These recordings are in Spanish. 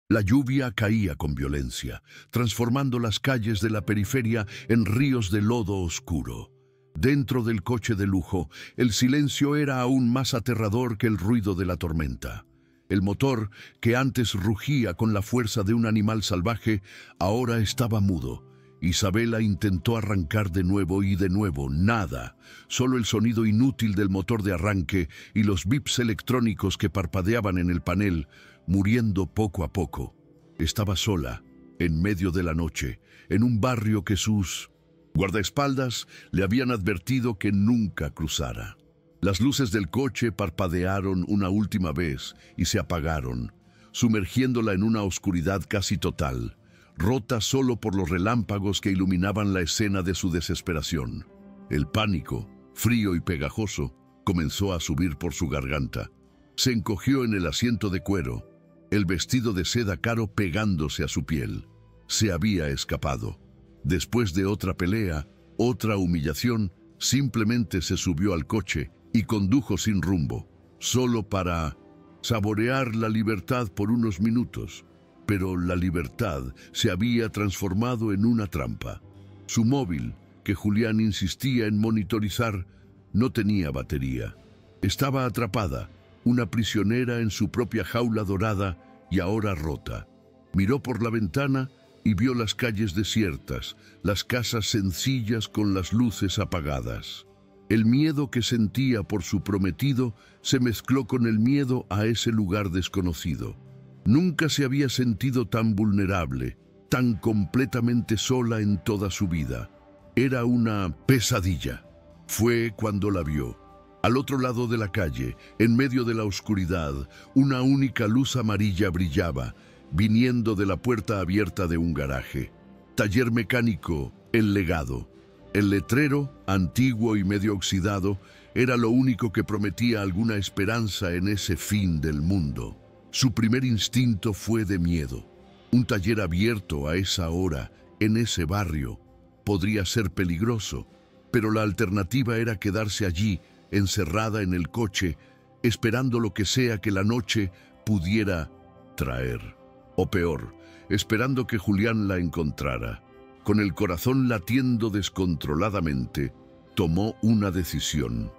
La lluvia caía con violencia, transformando las calles de la periferia en ríos de lodo oscuro. Dentro del coche de lujo, el silencio era aún más aterrador que el ruido de la tormenta. El motor, que antes rugía con la fuerza de un animal salvaje, ahora estaba mudo. Isabela intentó arrancar de nuevo y de nuevo, nada. Solo el sonido inútil del motor de arranque y los bips electrónicos que parpadeaban en el panel, muriendo poco a poco. Estaba sola, en medio de la noche, en un barrio que sus guardaespaldas le habían advertido que nunca cruzara. Las luces del coche parpadearon una última vez y se apagaron, sumergiéndola en una oscuridad casi total, rota solo por los relámpagos que iluminaban la escena de su desesperación. El pánico, frío y pegajoso, comenzó a subir por su garganta. Se encogió en el asiento de cuero, el vestido de seda caro pegándose a su piel. Se había escapado. Después de otra pelea, otra humillación, simplemente se subió al coche y condujo sin rumbo, solo para saborear la libertad por unos minutos. Pero la libertad se había transformado en una trampa. Su móvil, que Julián insistía en monitorizar, no tenía batería. Estaba atrapada, una prisionera en su propia jaula dorada y ahora rota. Miró por la ventana y vio las calles desiertas, las casas sencillas con las luces apagadas. El miedo que sentía por su prometido se mezcló con el miedo a ese lugar desconocido. Nunca se había sentido tan vulnerable, tan completamente sola en toda su vida. Era una pesadilla. Fue cuando la vio. Al otro lado de la calle, en medio de la oscuridad, una única luz amarilla brillaba, viniendo de la puerta abierta de un garaje. Taller mecánico, El Legado. El letrero, antiguo y medio oxidado, era lo único que prometía alguna esperanza en ese fin del mundo. Su primer instinto fue de miedo. Un taller abierto a esa hora, en ese barrio, podría ser peligroso, pero la alternativa era quedarse allí, encerrada en el coche, esperando lo que sea que la noche pudiera traer. O peor, esperando que Julián la encontrara. Con el corazón latiendo descontroladamente, tomó una decisión.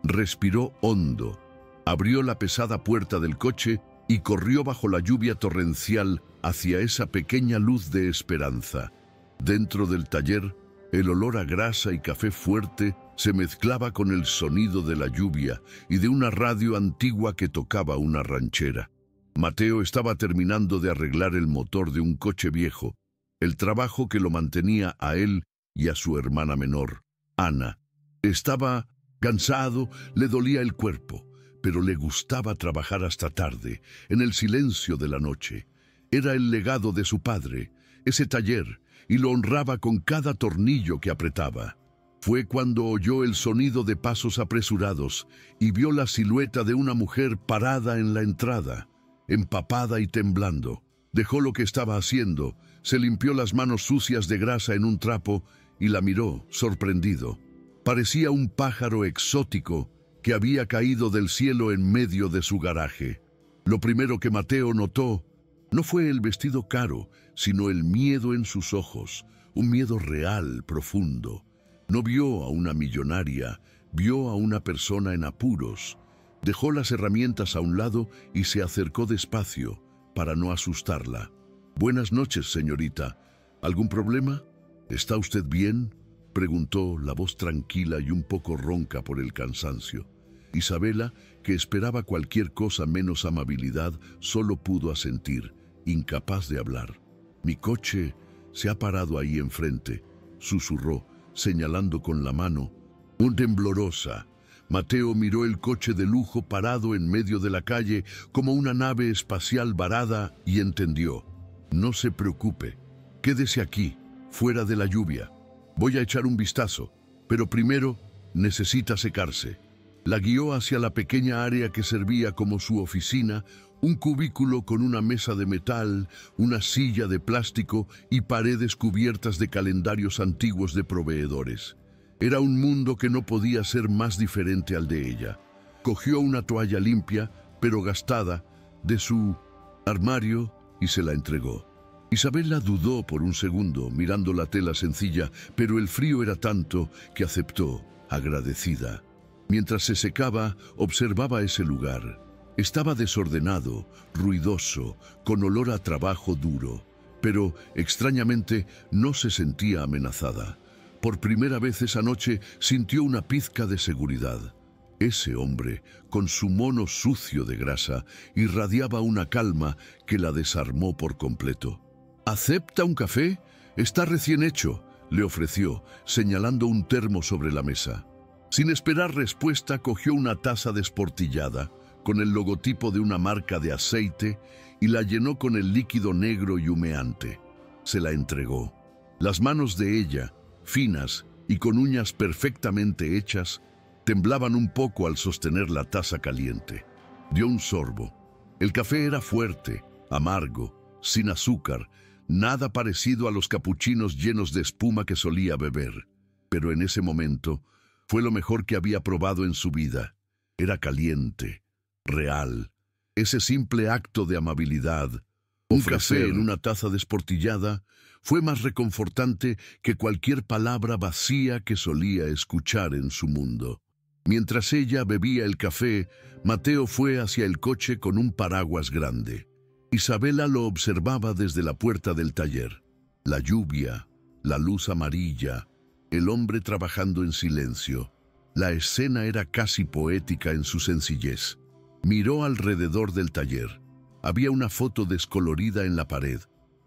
Respiró hondo, abrió la pesada puerta del coche y corrió bajo la lluvia torrencial hacia esa pequeña luz de esperanza. Dentro del taller, el olor a grasa y café fuerte se mezclaba con el sonido de la lluvia y de una radio antigua que tocaba una ranchera. Mateo estaba terminando de arreglar el motor de un coche viejo, el trabajo que lo mantenía a él y a su hermana menor, Ana. Estaba cansado, le dolía el cuerpo, pero le gustaba trabajar hasta tarde, en el silencio de la noche. Era el legado de su padre, ese taller, y lo honraba con cada tornillo que apretaba. Fue cuando oyó el sonido de pasos apresurados y vio la silueta de una mujer parada en la entrada, empapada y temblando. Dejó lo que estaba haciendo, se limpió las manos sucias de grasa en un trapo y la miró, sorprendido. Parecía un pájaro exótico que había caído del cielo en medio de su garaje. Lo primero que Mateo notó no fue el vestido caro, sino el miedo en sus ojos, un miedo real, profundo. No vio a una millonaria, vio a una persona en apuros. Dejó las herramientas a un lado y se acercó despacio, para no asustarla. «Buenas noches, señorita. ¿Algún problema? ¿Está usted bien?», preguntó, la voz tranquila y un poco ronca por el cansancio. Isabela, que esperaba cualquier cosa menos amabilidad, solo pudo asentir, incapaz de hablar. «Mi coche se ha parado ahí enfrente», susurró, señalando con la mano. Un temblorosa. Mateo miró el coche de lujo parado en medio de la calle como una nave espacial varada y entendió. «No se preocupe, quédese aquí, fuera de la lluvia. Voy a echar un vistazo, pero primero necesita secarse». La guió hacia la pequeña área que servía como su oficina, un cubículo con una mesa de metal, una silla de plástico y paredes cubiertas de calendarios antiguos de proveedores. Era un mundo que no podía ser más diferente al de ella. Cogió una toalla limpia, pero gastada, de su armario y se la entregó. Isabela dudó por un segundo, mirando la tela sencilla, pero el frío era tanto que aceptó, agradecida. Mientras se secaba, observaba ese lugar. Estaba desordenado, ruidoso, con olor a trabajo duro, pero, extrañamente, no se sentía amenazada. Por primera vez esa noche sintió una pizca de seguridad. Ese hombre, con su mono sucio de grasa, irradiaba una calma que la desarmó por completo. «¿Acepta un café? Está recién hecho», le ofreció, señalando un termo sobre la mesa. Sin esperar respuesta, cogió una taza desportillada, con el logotipo de una marca de aceite, y la llenó con el líquido negro y humeante. Se la entregó. Las manos de ella, finas y con uñas perfectamente hechas, temblaban un poco al sostener la taza caliente. Dio un sorbo. El café era fuerte, amargo, sin azúcar, nada parecido a los capuchinos llenos de espuma que solía beber. Pero en ese momento fue lo mejor que había probado en su vida. Era caliente, real. Ese simple acto de amabilidad, un café en una taza desportillada, fue más reconfortante que cualquier palabra vacía que solía escuchar en su mundo. Mientras ella bebía el café, Mateo fue hacia el coche con un paraguas grande. Isabela lo observaba desde la puerta del taller. La lluvia, la luz amarilla, el hombre trabajando en silencio. La escena era casi poética en su sencillez. Miró alrededor del taller. Había una foto descolorida en la pared.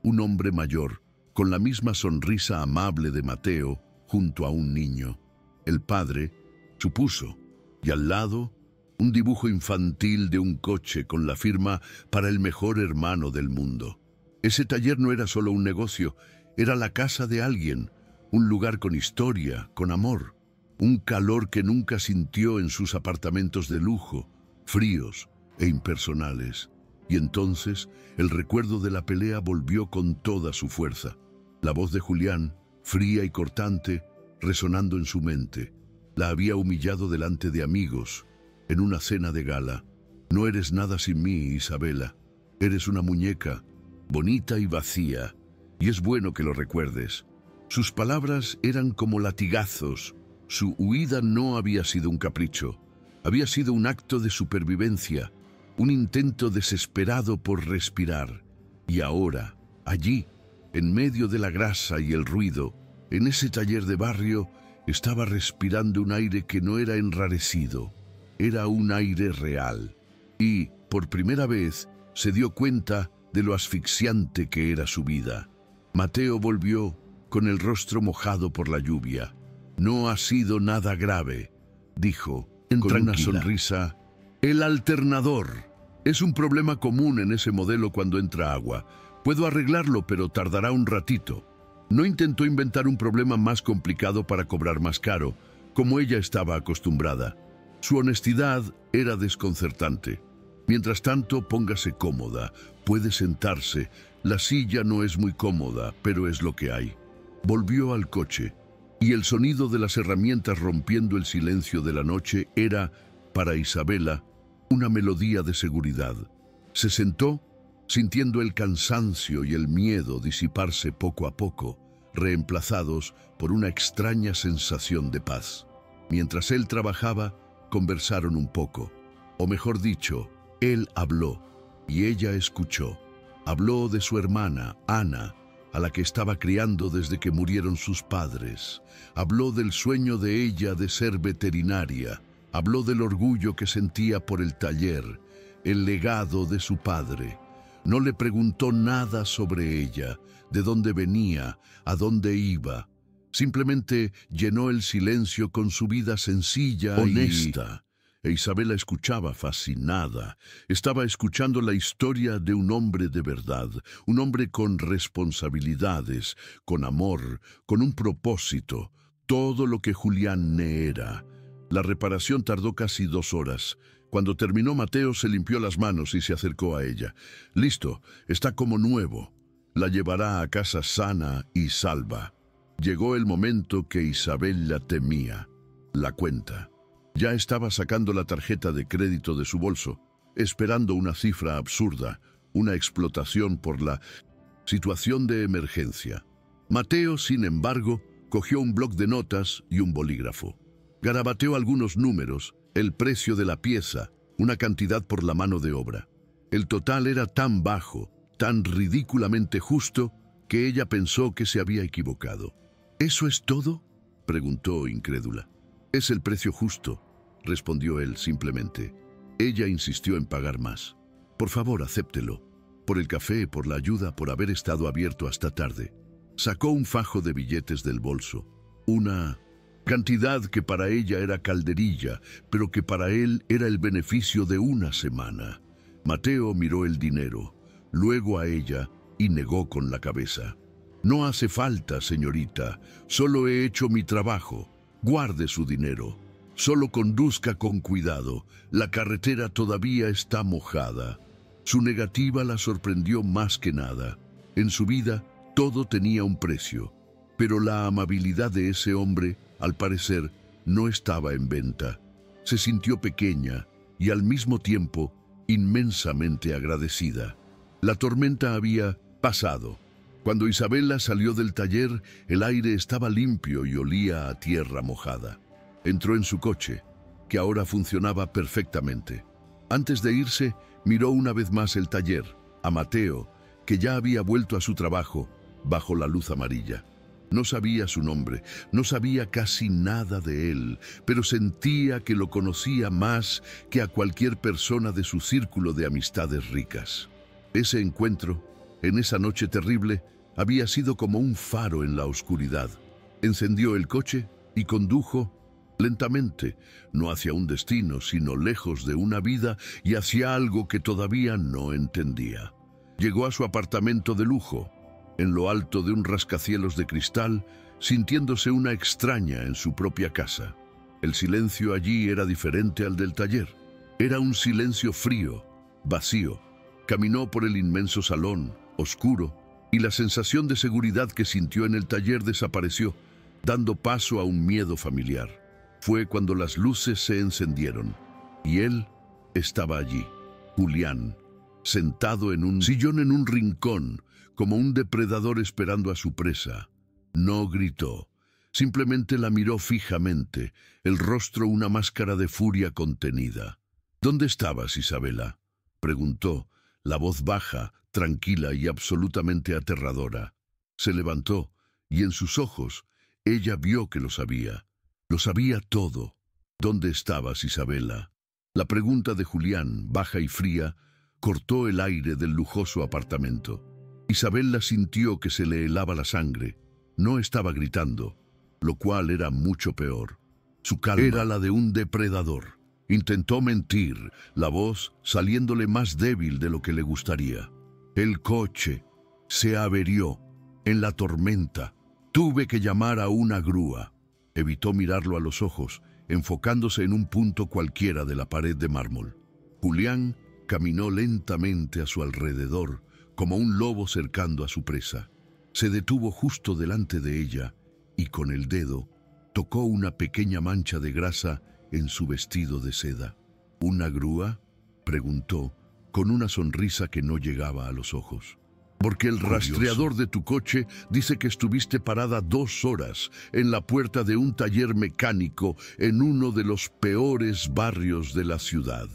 Un hombre mayor, con la misma sonrisa amable de Mateo, junto a un niño. El padre, supuso, y al lado, un dibujo infantil de un coche con la firma «Para el mejor hermano del mundo». Ese taller no era solo un negocio, era la casa de alguien, un lugar con historia, con amor, un calor que nunca sintió en sus apartamentos de lujo, fríos e impersonales. Y entonces el recuerdo de la pelea volvió con toda su fuerza. La voz de Julián, fría y cortante, resonando en su mente. La había humillado delante de amigos, en una cena de gala. «No eres nada sin mí, Isabela. Eres una muñeca, bonita y vacía, y es bueno que lo recuerdes». Sus palabras eran como latigazos. Su huida no había sido un capricho. Había sido un acto de supervivencia, un intento desesperado por respirar. Y ahora, allí, en medio de la grasa y el ruido, en ese taller de barrio, estaba respirando un aire que no era enrarecido. Era un aire real. Y, por primera vez, se dio cuenta de lo asfixiante que era su vida. Mateo volvió, con el rostro mojado por la lluvia. «No ha sido nada grave», dijo, con una sonrisa. «El alternador. Es un problema común en ese modelo cuando entra agua. Puedo arreglarlo, pero tardará un ratito». No intentó inventar un problema más complicado para cobrar más caro, como ella estaba acostumbrada. Su honestidad era desconcertante. «Mientras tanto, póngase cómoda. Puede sentarse. La silla no es muy cómoda, pero es lo que hay». Volvió al coche, y el sonido de las herramientas rompiendo el silencio de la noche era, para Isabela, una melodía de seguridad. Se sentó, sintiendo el cansancio y el miedo disiparse poco a poco, reemplazados por una extraña sensación de paz. Mientras él trabajaba, conversaron un poco. O mejor dicho, él habló, y ella escuchó. Habló de su hermana, Ana, a la que estaba criando desde que murieron sus padres. Habló del sueño de ella de ser veterinaria. Habló del orgullo que sentía por el taller, el legado de su padre. No le preguntó nada sobre ella, de dónde venía, a dónde iba. Simplemente llenó el silencio con su vida sencilla, honesta. E Isabela escuchaba fascinada. Estaba escuchando la historia de un hombre de verdad, un hombre con responsabilidades, con amor, con un propósito, todo lo que Julián era. La reparación tardó casi 2 horas. Cuando terminó, Mateo se limpió las manos y se acercó a ella. «Listo, está como nuevo. La llevará a casa sana y salva». Llegó el momento que Isabela temía, la cuenta. Ya estaba sacando la tarjeta de crédito de su bolso, esperando una cifra absurda, una explotación por la situación de emergencia. Mateo, sin embargo, cogió un bloc de notas y un bolígrafo. Garabateó algunos números, el precio de la pieza, una cantidad por la mano de obra. El total era tan bajo, tan ridículamente justo, que ella pensó que se había equivocado. ¿Eso es todo?, preguntó incrédula. Es el precio justo, respondió él simplemente. Ella insistió en pagar más. Por favor, acéptelo. Por el café, por la ayuda, por haber estado abierto hasta tarde. Sacó un fajo de billetes del bolso. Una cantidad que para ella era calderilla, pero que para él era el beneficio de una semana. Mateo miró el dinero, luego a ella y negó con la cabeza. No hace falta, señorita. Solo he hecho mi trabajo. Guarde su dinero. Solo conduzca con cuidado. La carretera todavía está mojada. Su negativa la sorprendió más que nada. En su vida, todo tenía un precio. Pero la amabilidad de ese hombre, al parecer, no estaba en venta. Se sintió pequeña y al mismo tiempo inmensamente agradecida. La tormenta había pasado. Cuando Isabela salió del taller, el aire estaba limpio y olía a tierra mojada. Entró en su coche, que ahora funcionaba perfectamente. Antes de irse, miró una vez más el taller, a Mateo, que ya había vuelto a su trabajo, bajo la luz amarilla. No sabía su nombre, no sabía casi nada de él, pero sentía que lo conocía más que a cualquier persona de su círculo de amistades ricas. Ese encuentro, en esa noche terrible, había sido como un faro en la oscuridad. Encendió el coche y condujo lentamente, no hacia un destino, sino lejos de una vida y hacia algo que todavía no entendía. Llegó a su apartamento de lujo, en lo alto de un rascacielos de cristal, sintiéndose una extraña en su propia casa. El silencio allí era diferente al del taller. Era un silencio frío, vacío. Caminó por el inmenso salón, oscuro, y la sensación de seguridad que sintió en el taller desapareció, dando paso a un miedo familiar. Fue cuando las luces se encendieron, y él estaba allí, Julián, sentado en un sillón en un rincón, como un depredador esperando a su presa. No gritó, simplemente la miró fijamente, el rostro una máscara de furia contenida. ¿Dónde estabas, Isabela?, preguntó, la voz baja, tranquila y absolutamente aterradora. Se levantó, y en sus ojos, ella vio que lo sabía. Lo sabía todo. ¿Dónde estabas, Isabela? La pregunta de Julián, baja y fría, cortó el aire del lujoso apartamento. Isabela sintió que se le helaba la sangre. No estaba gritando, lo cual era mucho peor. Su calma era la de un depredador. Intentó mentir, la voz saliéndole más débil de lo que le gustaría. El coche se averió en la tormenta. Tuve que llamar a una grúa. Evitó mirarlo a los ojos, enfocándose en un punto cualquiera de la pared de mármol. Julián caminó lentamente a su alrededor, como un lobo cercando a su presa. Se detuvo justo delante de ella y con el dedo tocó una pequeña mancha de grasa en su vestido de seda. ¿Una grúa?, preguntó, con una sonrisa que no llegaba a los ojos. Porque el rastreador de tu coche dice que estuviste parada 2 horas en la puerta de un taller mecánico en uno de los peores barrios de la ciudad.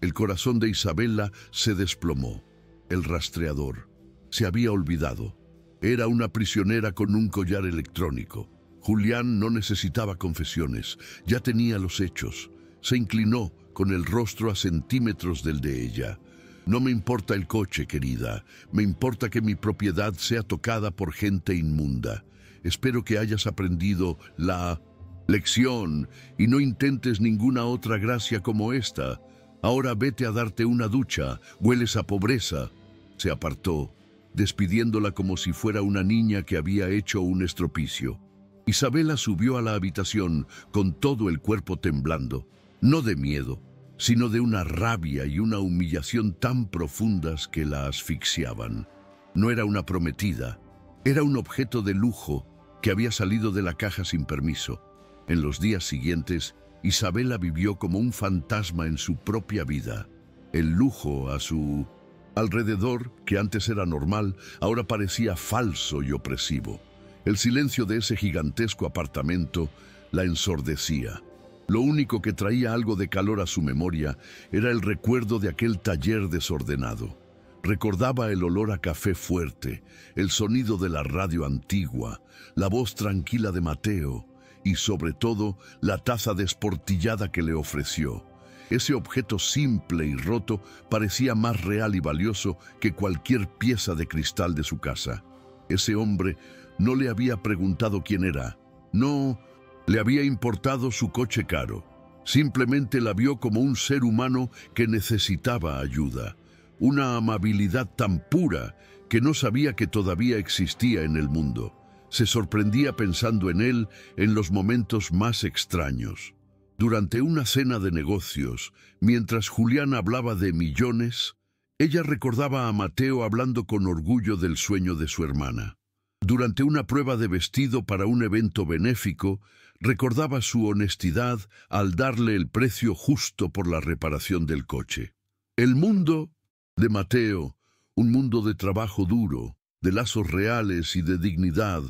El corazón de Isabela se desplomó. El rastreador se había olvidado. Era una prisionera con un collar electrónico. Julián no necesitaba confesiones, ya tenía los hechos. Se inclinó con el rostro a centímetros del de ella. No me importa el coche, querida. Me importa que mi propiedad sea tocada por gente inmunda. Espero que hayas aprendido la lección y no intentes ninguna otra gracia como esta. Ahora vete a darte una ducha. Hueles a pobreza. Se apartó, despidiéndola como si fuera una niña que había hecho un estropicio. Isabela subió a la habitación con todo el cuerpo temblando, no de miedo, sino de una rabia y una humillación tan profundas que la asfixiaban. No era una prometida, era un objeto de lujo que había salido de la caja sin permiso. En los días siguientes, Isabela vivió como un fantasma en su propia vida. El lujo, a su Alrededor, que antes era normal, ahora parecía falso y opresivo. El silencio de ese gigantesco apartamento la ensordecía. Lo único que traía algo de calor a su memoria era el recuerdo de aquel taller desordenado. Recordaba el olor a café fuerte, el sonido de la radio antigua, la voz tranquila de Mateo y, sobre todo, la taza desportillada que le ofreció. Ese objeto simple y roto parecía más real y valioso que cualquier pieza de cristal de su casa. Ese hombre no le había preguntado quién era. No le había importado su coche caro. Simplemente la vio como un ser humano que necesitaba ayuda. Una amabilidad tan pura que no sabía que todavía existía en el mundo. Se sorprendía pensando en él en los momentos más extraños. Durante una cena de negocios, mientras Julián hablaba de millones, ella recordaba a Mateo hablando con orgullo del sueño de su hermana. Durante una prueba de vestido para un evento benéfico, recordaba su honestidad al darle el precio justo por la reparación del coche. El mundo de Mateo, un mundo de trabajo duro, de lazos reales y de dignidad,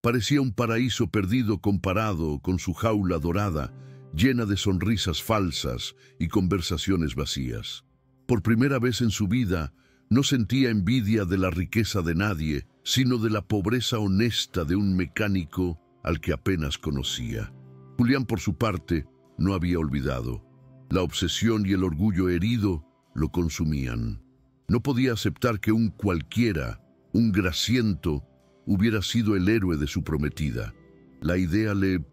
parecía un paraíso perdido comparado con su jaula dorada, llena de sonrisas falsas y conversaciones vacías. Por primera vez en su vida, no sentía envidia de la riqueza de nadie, sino de la pobreza honesta de un mecánico al que apenas conocía. Julián, por su parte, no había olvidado. La obsesión y el orgullo herido lo consumían. No podía aceptar que un cualquiera, un grasiento, hubiera sido el héroe de su prometida. La idea le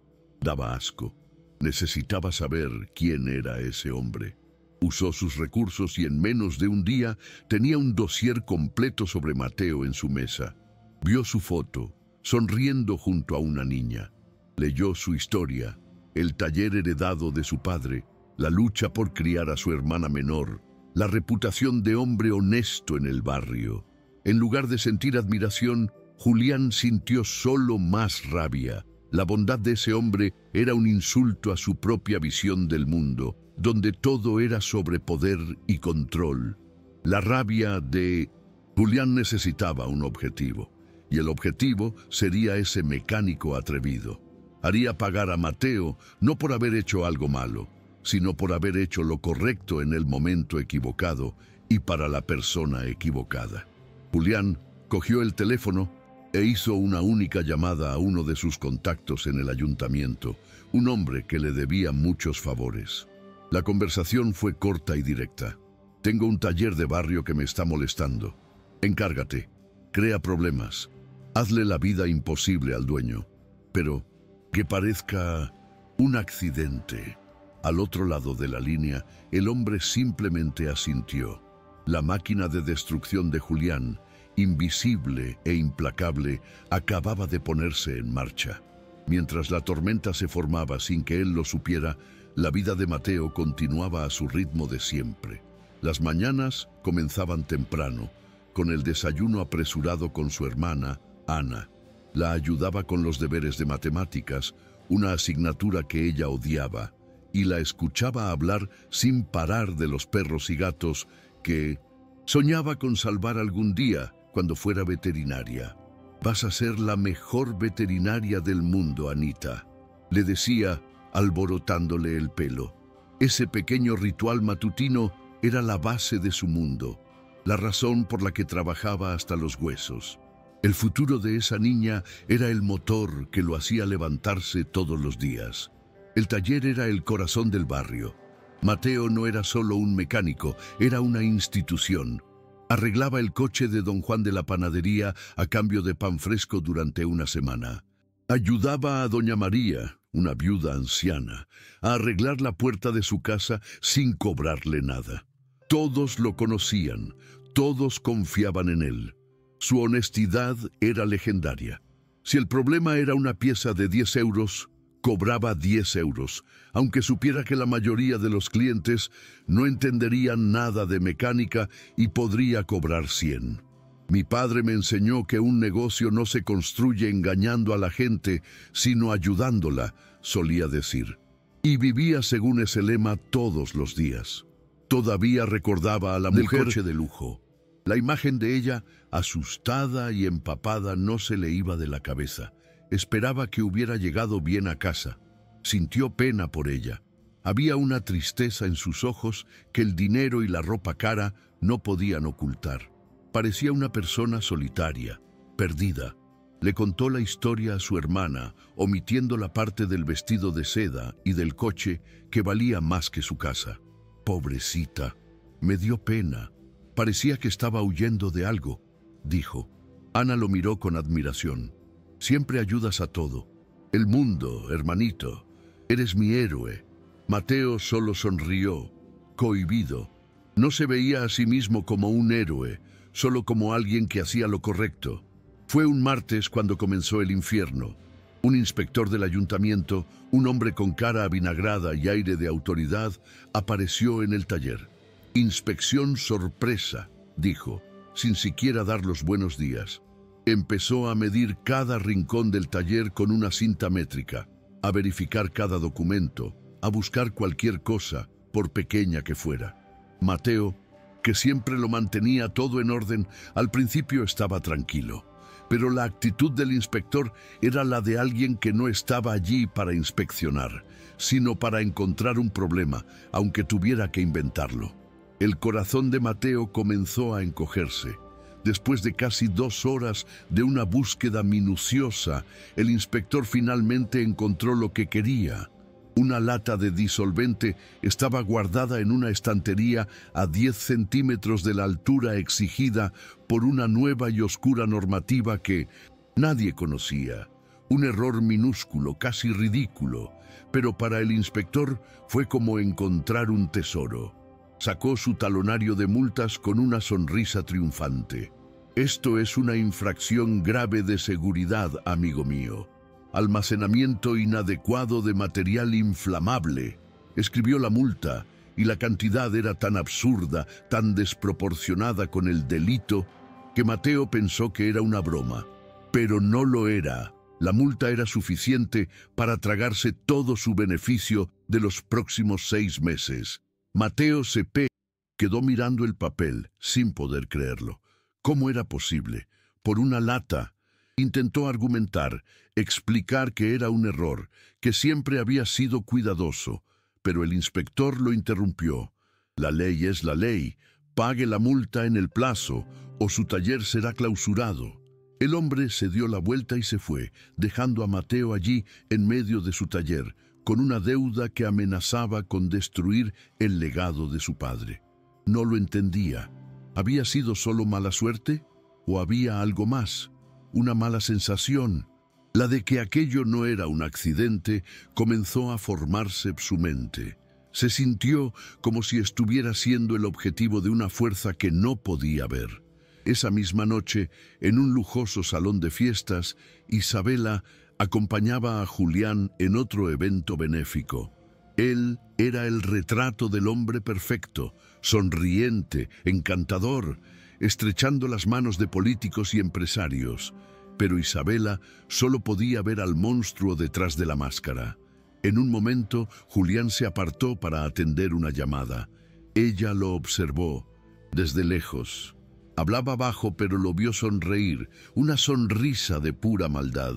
daba asco. Necesitaba saber quién era ese hombre. Usó sus recursos y en menos de un día tenía un dossier completo sobre Mateo en su mesa. Vio su foto, sonriendo junto a una niña. Leyó su historia, el taller heredado de su padre, la lucha por criar a su hermana menor, la reputación de hombre honesto en el barrio. En lugar de sentir admiración, Julián sintió solo más rabia. La bondad de ese hombre era un insulto a su propia visión del mundo, donde todo era sobre poder y control. La rabia de Julián necesitaba un objetivo, y el objetivo sería ese mecánico atrevido. Haría pagar a Mateo no por haber hecho algo malo, sino por haber hecho lo correcto en el momento equivocado y para la persona equivocada. Julián cogió el teléfono e hizo una única llamada a uno de sus contactos en el ayuntamiento, un hombre que le debía muchos favores. La conversación fue corta y directa. Tengo un taller de barrio que me está molestando. Encárgate, crea problemas, hazle la vida imposible al dueño, pero que parezca un accidente. Al otro lado de la línea, el hombre simplemente asintió. La máquina de destrucción de Julián, invisible e implacable, acababa de ponerse en marcha. Mientras la tormenta se formaba sin que él lo supiera, la vida de Mateo continuaba a su ritmo de siempre. Las mañanas comenzaban temprano, con el desayuno apresurado con su hermana, Ana. La ayudaba con los deberes de matemáticas, una asignatura que ella odiaba, y la escuchaba hablar sin parar de los perros y gatos que soñaba con salvar algún día cuando fuera veterinaria. «Vas a ser la mejor veterinaria del mundo, Anita», le decía, alborotándole el pelo. Ese pequeño ritual matutino era la base de su mundo, la razón por la que trabajaba hasta los huesos. El futuro de esa niña era el motor que lo hacía levantarse todos los días. El taller era el corazón del barrio. Mateo no era solo un mecánico, era una institución. Arreglaba el coche de don Juan de la panadería a cambio de pan fresco durante una semana. Ayudaba a doña María, una viuda anciana, a arreglar la puerta de su casa sin cobrarle nada. Todos lo conocían, todos confiaban en él. Su honestidad era legendaria. Si el problema era una pieza de 10 euros, cobraba 10 euros, aunque supiera que la mayoría de los clientes no entenderían nada de mecánica y podría cobrar 100. Mi padre me enseñó que un negocio no se construye engañando a la gente, sino ayudándola, solía decir. Y vivía según ese lema todos los días. Todavía recordaba a la mujer del coche de lujo, La imagen de ella, asustada y empapada, no se le iba de la cabeza. Esperaba que hubiera llegado bien a casa. Sintió pena por ella. Había una tristeza en sus ojos que el dinero y la ropa cara no podían ocultar. Parecía una persona solitaria, perdida. Le contó la historia a su hermana, omitiendo la parte del vestido de seda y del coche que valía más que su casa. Pobrecita, me dio pena. Parecía que estaba huyendo de algo, dijo. Ana lo miró con admiración. Siempre ayudas a todo. El mundo, hermanito. Eres mi héroe. Mateo solo sonrió, cohibido. No se veía a sí mismo como un héroe, solo como alguien que hacía lo correcto. Fue un martes cuando comenzó el infierno. Un inspector del ayuntamiento, un hombre con cara avinagrada y aire de autoridad, apareció en el taller. Inspección sorpresa, dijo, sin siquiera dar los buenos días. Empezó a medir cada rincón del taller con una cinta métrica, a verificar cada documento, a buscar cualquier cosa, por pequeña que fuera. Mateo, que siempre lo mantenía todo en orden, al principio estaba tranquilo. Pero la actitud del inspector era la de alguien que no estaba allí para inspeccionar, sino para encontrar un problema, aunque tuviera que inventarlo. El corazón de Mateo comenzó a encogerse. Después de casi 2 horas de una búsqueda minuciosa, el inspector finalmente encontró lo que quería. Una lata de disolvente estaba guardada en una estantería a 10 centímetros de la altura exigida por una nueva y oscura normativa que nadie conocía. Un error minúsculo, casi ridículo, pero para el inspector fue como encontrar un tesoro. Sacó su talonario de multas con una sonrisa triunfante. Esto es una infracción grave de seguridad, amigo mío. Almacenamiento inadecuado de material inflamable. Escribió la multa y la cantidad era tan absurda, tan desproporcionada con el delito, que Mateo pensó que era una broma. Pero no lo era. La multa era suficiente para tragarse todo su beneficio de los próximos 6 meses. Mateo Cepé quedó mirando el papel sin poder creerlo. ¿Cómo era posible? Por una lata. Intentó argumentar, explicar que era un error, que siempre había sido cuidadoso, pero el inspector lo interrumpió. La ley es la ley. Pague la multa en el plazo, o su taller será clausurado. El hombre se dio la vuelta y se fue, dejando a Mateo allí en medio de su taller, con una deuda que amenazaba con destruir el legado de su padre. No lo entendía. ¿Había sido solo mala suerte? ¿O había algo más? Una mala sensación. La de que aquello no era un accidente comenzó a formarse su mente. Se sintió como si estuviera siendo el objetivo de una fuerza que no podía ver. Esa misma noche, en un lujoso salón de fiestas, Isabela acompañaba a Julián en otro evento benéfico. Él era el retrato del hombre perfecto, sonriente, encantador, estrechando las manos de políticos y empresarios. Pero Isabela solo podía ver al monstruo detrás de la máscara. En un momento, Julián se apartó para atender una llamada. Ella lo observó desde lejos. Hablaba bajo, pero lo vio sonreír, una sonrisa de pura maldad.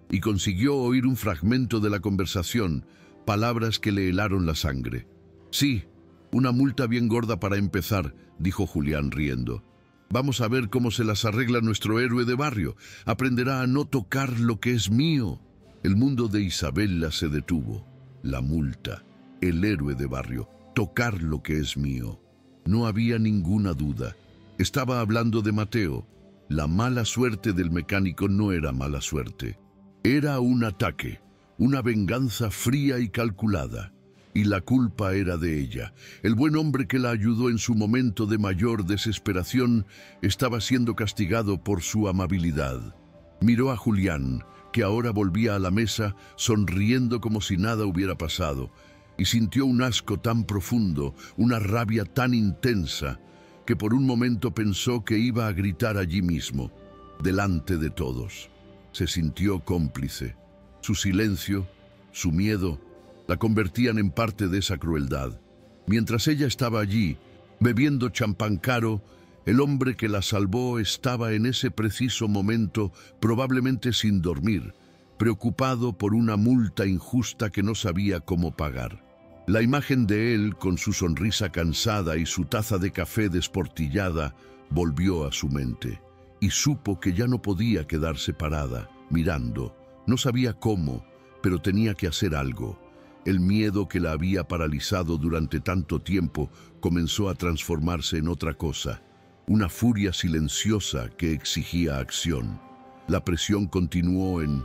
Y consiguió oír un fragmento de la conversación, palabras que le helaron la sangre. «Sí, una multa bien gorda para empezar», dijo Julián riendo. «Vamos a ver cómo se las arregla nuestro héroe de barrio. Aprenderá a no tocar lo que es mío». El mundo de Isabela se detuvo. La multa, el héroe de barrio, tocar lo que es mío. No había ninguna duda. Estaba hablando de Mateo. La mala suerte del mecánico no era mala suerte. Era un ataque, una venganza fría y calculada. Y la culpa era de ella. El buen hombre que la ayudó en su momento de mayor desesperación estaba siendo castigado por su amabilidad. Miró a Julián, que ahora volvía a la mesa sonriendo como si nada hubiera pasado, y sintió un asco tan profundo, una rabia tan intensa, que por un momento pensó que iba a gritar allí mismo, delante de todos. Se sintió cómplice. Su silencio, su miedo, la convertían en parte de esa crueldad. Mientras ella estaba allí, bebiendo champán caro, El hombre que la salvó estaba en ese preciso momento probablemente sin dormir, preocupado por una multa injusta que no sabía cómo pagar. La imagen de él, con su sonrisa cansada y su taza de café desportillada, volvió a su mente, y supo que ya no podía quedarse parada, mirando. No sabía cómo, pero tenía que hacer algo. El miedo que la había paralizado durante tanto tiempo comenzó a transformarse en otra cosa, una furia silenciosa que exigía acción. La presión continuó en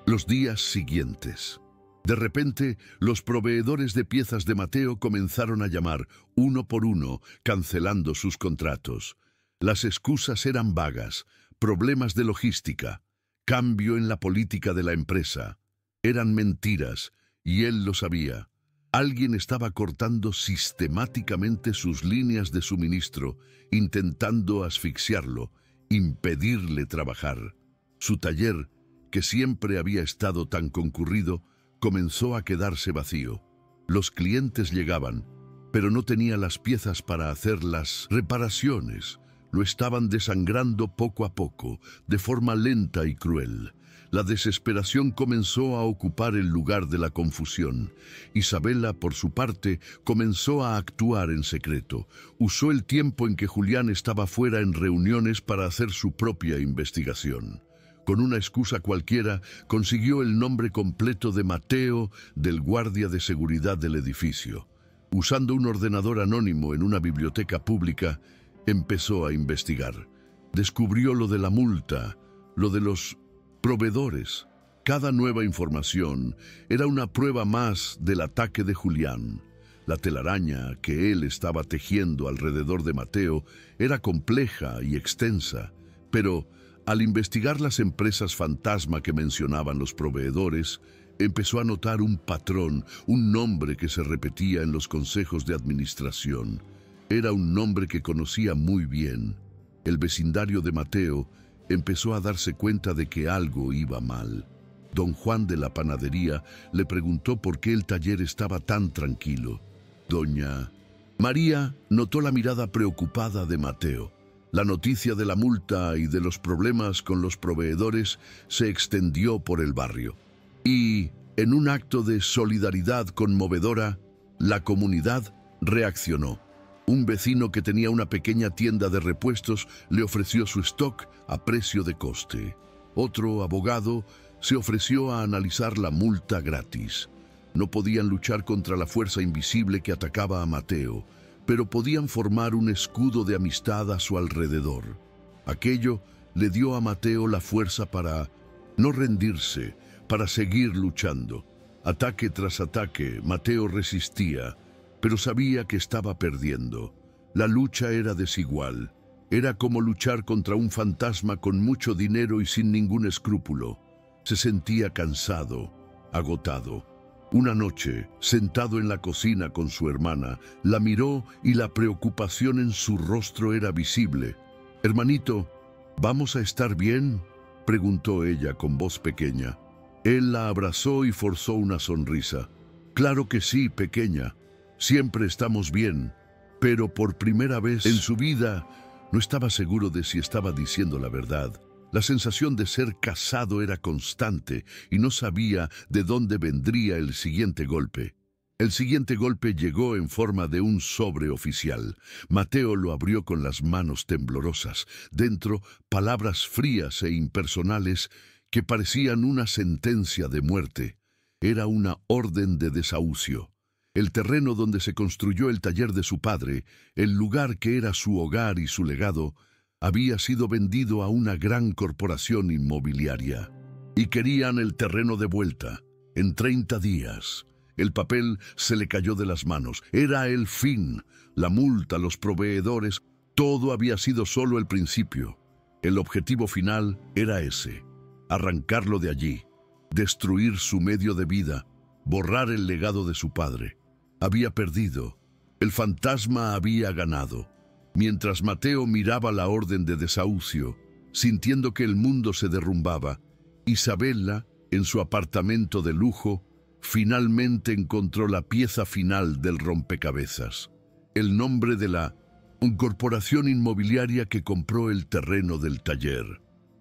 los días siguientes. De repente, los proveedores de piezas de Mateo comenzaron a llamar uno por uno, cancelando sus contratos. Las excusas eran vagas: problemas de logística, cambio en la política de la empresa. Eran mentiras, y él lo sabía. Alguien estaba cortando sistemáticamente sus líneas de suministro, intentando asfixiarlo, impedirle trabajar. Su taller, que siempre había estado tan concurrido, comenzó a quedarse vacío. Los clientes llegaban, pero no tenía las piezas para hacer las reparaciones. Lo estaban desangrando poco a poco, de forma lenta y cruel. La desesperación comenzó a ocupar el lugar de la confusión. Isabela, por su parte, comenzó a actuar en secreto. Usó el tiempo en que Julián estaba fuera en reuniones para hacer su propia investigación. Con una excusa cualquiera, consiguió el nombre completo de Mateo, del guardia de seguridad del edificio. Usando un ordenador anónimo en una biblioteca pública, empezó a investigar. Descubrió lo de la multa, lo de los proveedores. Cada nueva información era una prueba más del ataque de Julián. La telaraña que él estaba tejiendo alrededor de Mateo era compleja y extensa, pero al investigar las empresas fantasma que mencionaban los proveedores, empezó a notar un patrón, un nombre que se repetía en los consejos de administración. Era un nombre que conocía muy bien. El vecindario de Mateo empezó a darse cuenta de que algo iba mal. Don Juan de la panadería le preguntó por qué el taller estaba tan tranquilo. Doña María notó la mirada preocupada de Mateo. La noticia de la multa y de los problemas con los proveedores se extendió por el barrio. Y, en un acto de solidaridad conmovedora, la comunidad reaccionó. Un vecino que tenía una pequeña tienda de repuestos le ofreció su stock a precio de coste. Otro abogado se ofreció a analizar la multa gratis. No podían luchar contra la fuerza invisible que atacaba a Mateo, pero podían formar un escudo de amistad a su alrededor. Aquello le dio a Mateo la fuerza para no rendirse, para seguir luchando. Ataque tras ataque, Mateo resistía, pero sabía que estaba perdiendo. La lucha era desigual. Era como luchar contra un fantasma con mucho dinero y sin ningún escrúpulo. Se sentía cansado, agotado. Una noche, sentado en la cocina con su hermana, la miró y la preocupación en su rostro era visible. «Hermanito, ¿vamos a estar bien?», preguntó ella con voz pequeña. Él la abrazó y forzó una sonrisa. «Claro que sí, pequeña. Siempre estamos bien». Pero por primera vez en su vida no estaba seguro de si estaba diciendo la verdad. La sensación de ser casado era constante y no sabía de dónde vendría el siguiente golpe. El siguiente golpe llegó en forma de un sobre oficial. Mateo lo abrió con las manos temblorosas. Dentro, palabras frías e impersonales que parecían una sentencia de muerte. Era una orden de desahucio. El terreno donde se construyó el taller de su padre, el lugar que era su hogar y su legado, había sido vendido a una gran corporación inmobiliaria. Y querían el terreno de vuelta, en 30 días. El papel se le cayó de las manos. Era el fin. La multa, los proveedores, todo había sido solo el principio. El objetivo final era ese: arrancarlo de allí, destruir su medio de vida, borrar el legado de su padre. Había perdido. El fantasma había ganado. Mientras Mateo miraba la orden de desahucio, sintiendo que el mundo se derrumbaba, Isabela, en su apartamento de lujo, finalmente encontró la pieza final del rompecabezas. El nombre de la Una corporación inmobiliaria que compró el terreno del taller.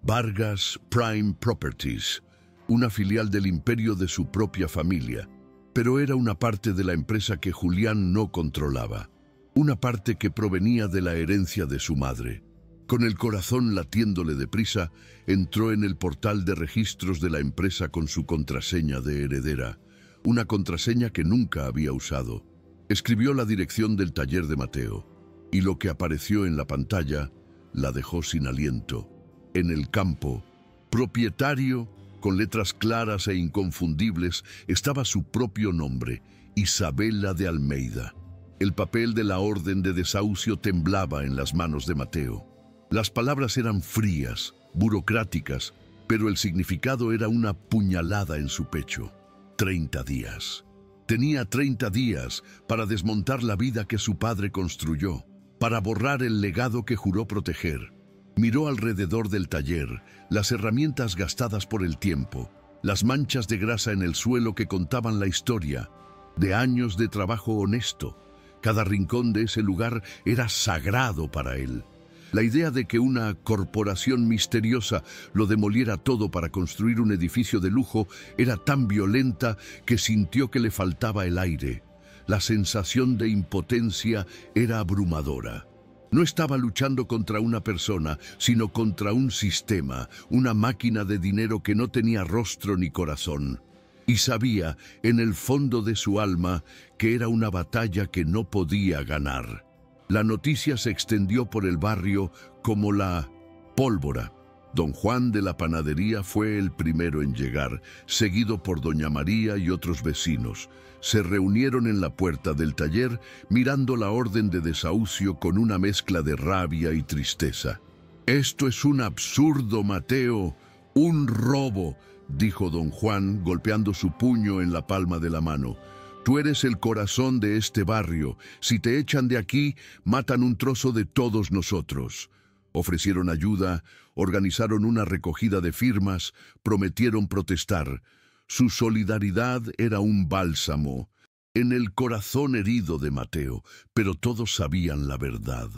Vargas Prime Properties, una filial del imperio de su propia familia, pero era una parte de la empresa que Julián no controlaba, una parte que provenía de la herencia de su madre. Con el corazón latiéndole deprisa, entró en el portal de registros de la empresa con su contraseña de heredera, una contraseña que nunca había usado. Escribió la dirección del taller de Mateo, y lo que apareció en la pantalla la dejó sin aliento. En el campo, propietario, con letras claras e inconfundibles, estaba su propio nombre, Isabela de Almeida. El papel de la orden de desahucio temblaba en las manos de Mateo. Las palabras eran frías, burocráticas, pero el significado era una puñalada en su pecho. 30 días. Tenía 30 días para desmontar la vida que su padre construyó, para borrar el legado que juró proteger. Miró alrededor del taller, las herramientas gastadas por el tiempo, las manchas de grasa en el suelo que contaban la historia de años de trabajo honesto. Cada rincón de ese lugar era sagrado para él. La idea de que una corporación misteriosa lo demoliera todo para construir un edificio de lujo era tan violenta que sintió que le faltaba el aire. La sensación de impotencia era abrumadora. No estaba luchando contra una persona, sino contra un sistema, una máquina de dinero que no tenía rostro ni corazón. Y sabía, en el fondo de su alma, que era una batalla que no podía ganar. La noticia se extendió por el barrio como la pólvora. Don Juan de la panadería fue el primero en llegar, seguido por doña María y otros vecinos. Se reunieron en la puerta del taller, mirando la orden de desahucio con una mezcla de rabia y tristeza. «Esto es un absurdo, Mateo, un robo», dijo don Juan, golpeando su puño en la palma de la mano. «Tú eres el corazón de este barrio. Si te echan de aquí, matan un trozo de todos nosotros». Ofrecieron ayuda, organizaron una recogida de firmas, prometieron protestar. Su solidaridad era un bálsamo en el corazón herido de Mateo, pero todos sabían la verdad.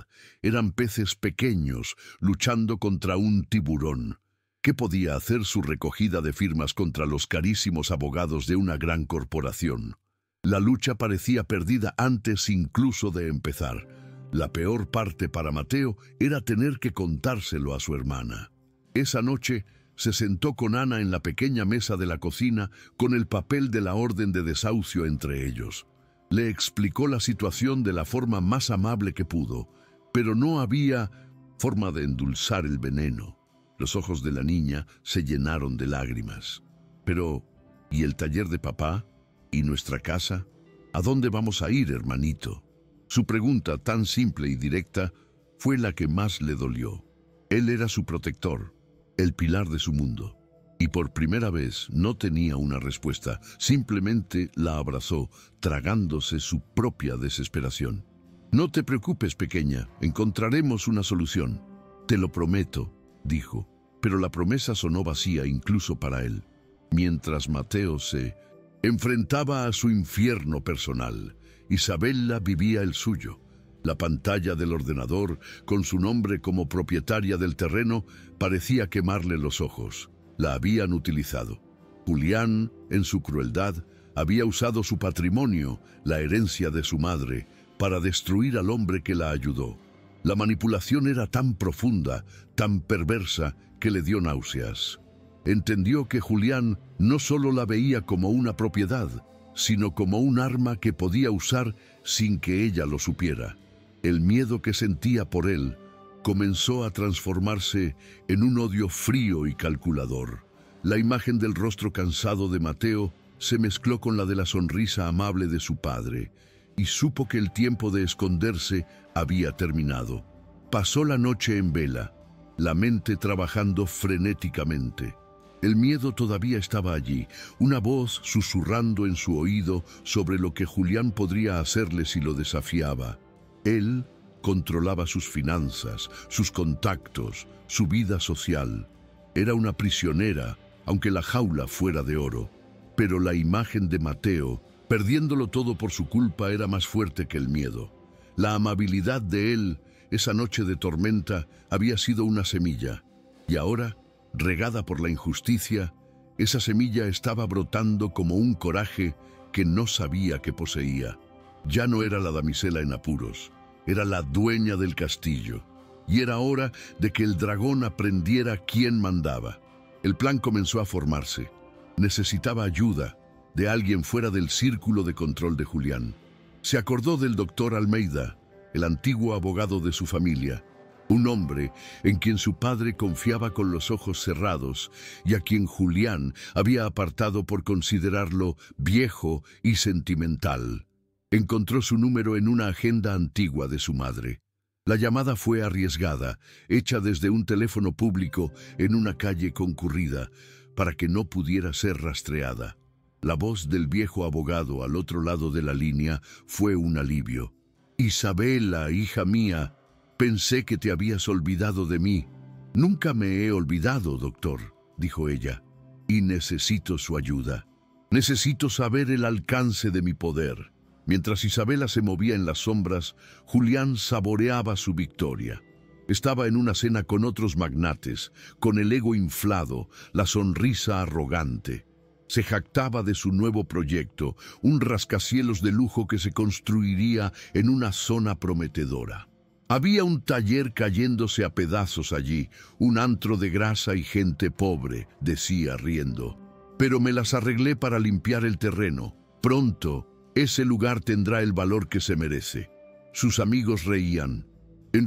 Eran peces pequeños luchando contra un tiburón. ¿Qué podía hacer su recogida de firmas contra los carísimos abogados de una gran corporación? La lucha parecía perdida antes incluso de empezar. La peor parte para Mateo era tener que contárselo a su hermana. Esa noche se sentó con Ana en la pequeña mesa de la cocina con el papel de la orden de desahucio entre ellos. Le explicó la situación de la forma más amable que pudo, pero no había forma de endulzar el veneno. Los ojos de la niña se llenaron de lágrimas. Pero, ¿y el taller de papá? ¿Y nuestra casa? ¿A dónde vamos a ir, hermanito? Su pregunta, tan simple y directa, fue la que más le dolió. Él era su protector, el pilar de su mundo. Y por primera vez no tenía una respuesta, simplemente la abrazó, tragándose su propia desesperación. «No te preocupes, pequeña, encontraremos una solución. Te lo prometo», dijo, pero la promesa sonó vacía incluso para él. Mientras Mateo se enfrentaba a su infierno personal, Isabela vivía el suyo. La pantalla del ordenador, con su nombre como propietaria del terreno, parecía quemarle los ojos. La habían utilizado. Julián, en su crueldad, había usado su patrimonio, la herencia de su madre, para destruir al hombre que la ayudó. La manipulación era tan profunda, tan perversa, que le dio náuseas. Entendió que Julián no solo la veía como una propiedad, sino como un arma que podía usar sin que ella lo supiera. El miedo que sentía por él comenzó a transformarse en un odio frío y calculador. La imagen del rostro cansado de Mateo se mezcló con la de la sonrisa amable de su padre, y supo que el tiempo de esconderse había terminado. Pasó la noche en vela, la mente trabajando frenéticamente. El miedo todavía estaba allí, una voz susurrando en su oído sobre lo que Julián podría hacerle si lo desafiaba. Él controlaba sus finanzas, sus contactos, su vida social. Era una prisionera, aunque la jaula fuera de oro. Pero la imagen de Mateo, perdiéndolo todo por su culpa, era más fuerte que el miedo. La amabilidad de él, esa noche de tormenta, había sido una semilla, y ahora, regada por la injusticia, esa semilla estaba brotando como un coraje que no sabía que poseía. Ya no era la damisela en apuros, era la dueña del castillo, y era hora de que el dragón aprendiera quién mandaba. El plan comenzó a formarse. Necesitaba ayuda de alguien fuera del círculo de control de Julián. Se acordó del doctor Almeida, el antiguo abogado de su familia, un hombre en quien su padre confiaba con los ojos cerrados y a quien Julián había apartado por considerarlo viejo y sentimental. Encontró su número en una agenda antigua de su madre. La llamada fue arriesgada, hecha desde un teléfono público en una calle concurrida, para que no pudiera ser rastreada. La voz del viejo abogado al otro lado de la línea fue un alivio. «Isabela, hija mía, pensé que te habías olvidado de mí». «Nunca me he olvidado, doctor», dijo ella, «y necesito su ayuda. Necesito saber el alcance de mi poder». Mientras Isabela se movía en las sombras, Julián saboreaba su victoria. Estaba en una cena con otros magnates, con el ego inflado, la sonrisa arrogante. Se jactaba de su nuevo proyecto, un rascacielos de lujo que se construiría en una zona prometedora. Había un taller cayéndose a pedazos allí, un antro de grasa y gente pobre, decía riendo. Pero me las arreglé para limpiar el terreno. Pronto, ese lugar tendrá el valor que se merece. Sus amigos reían.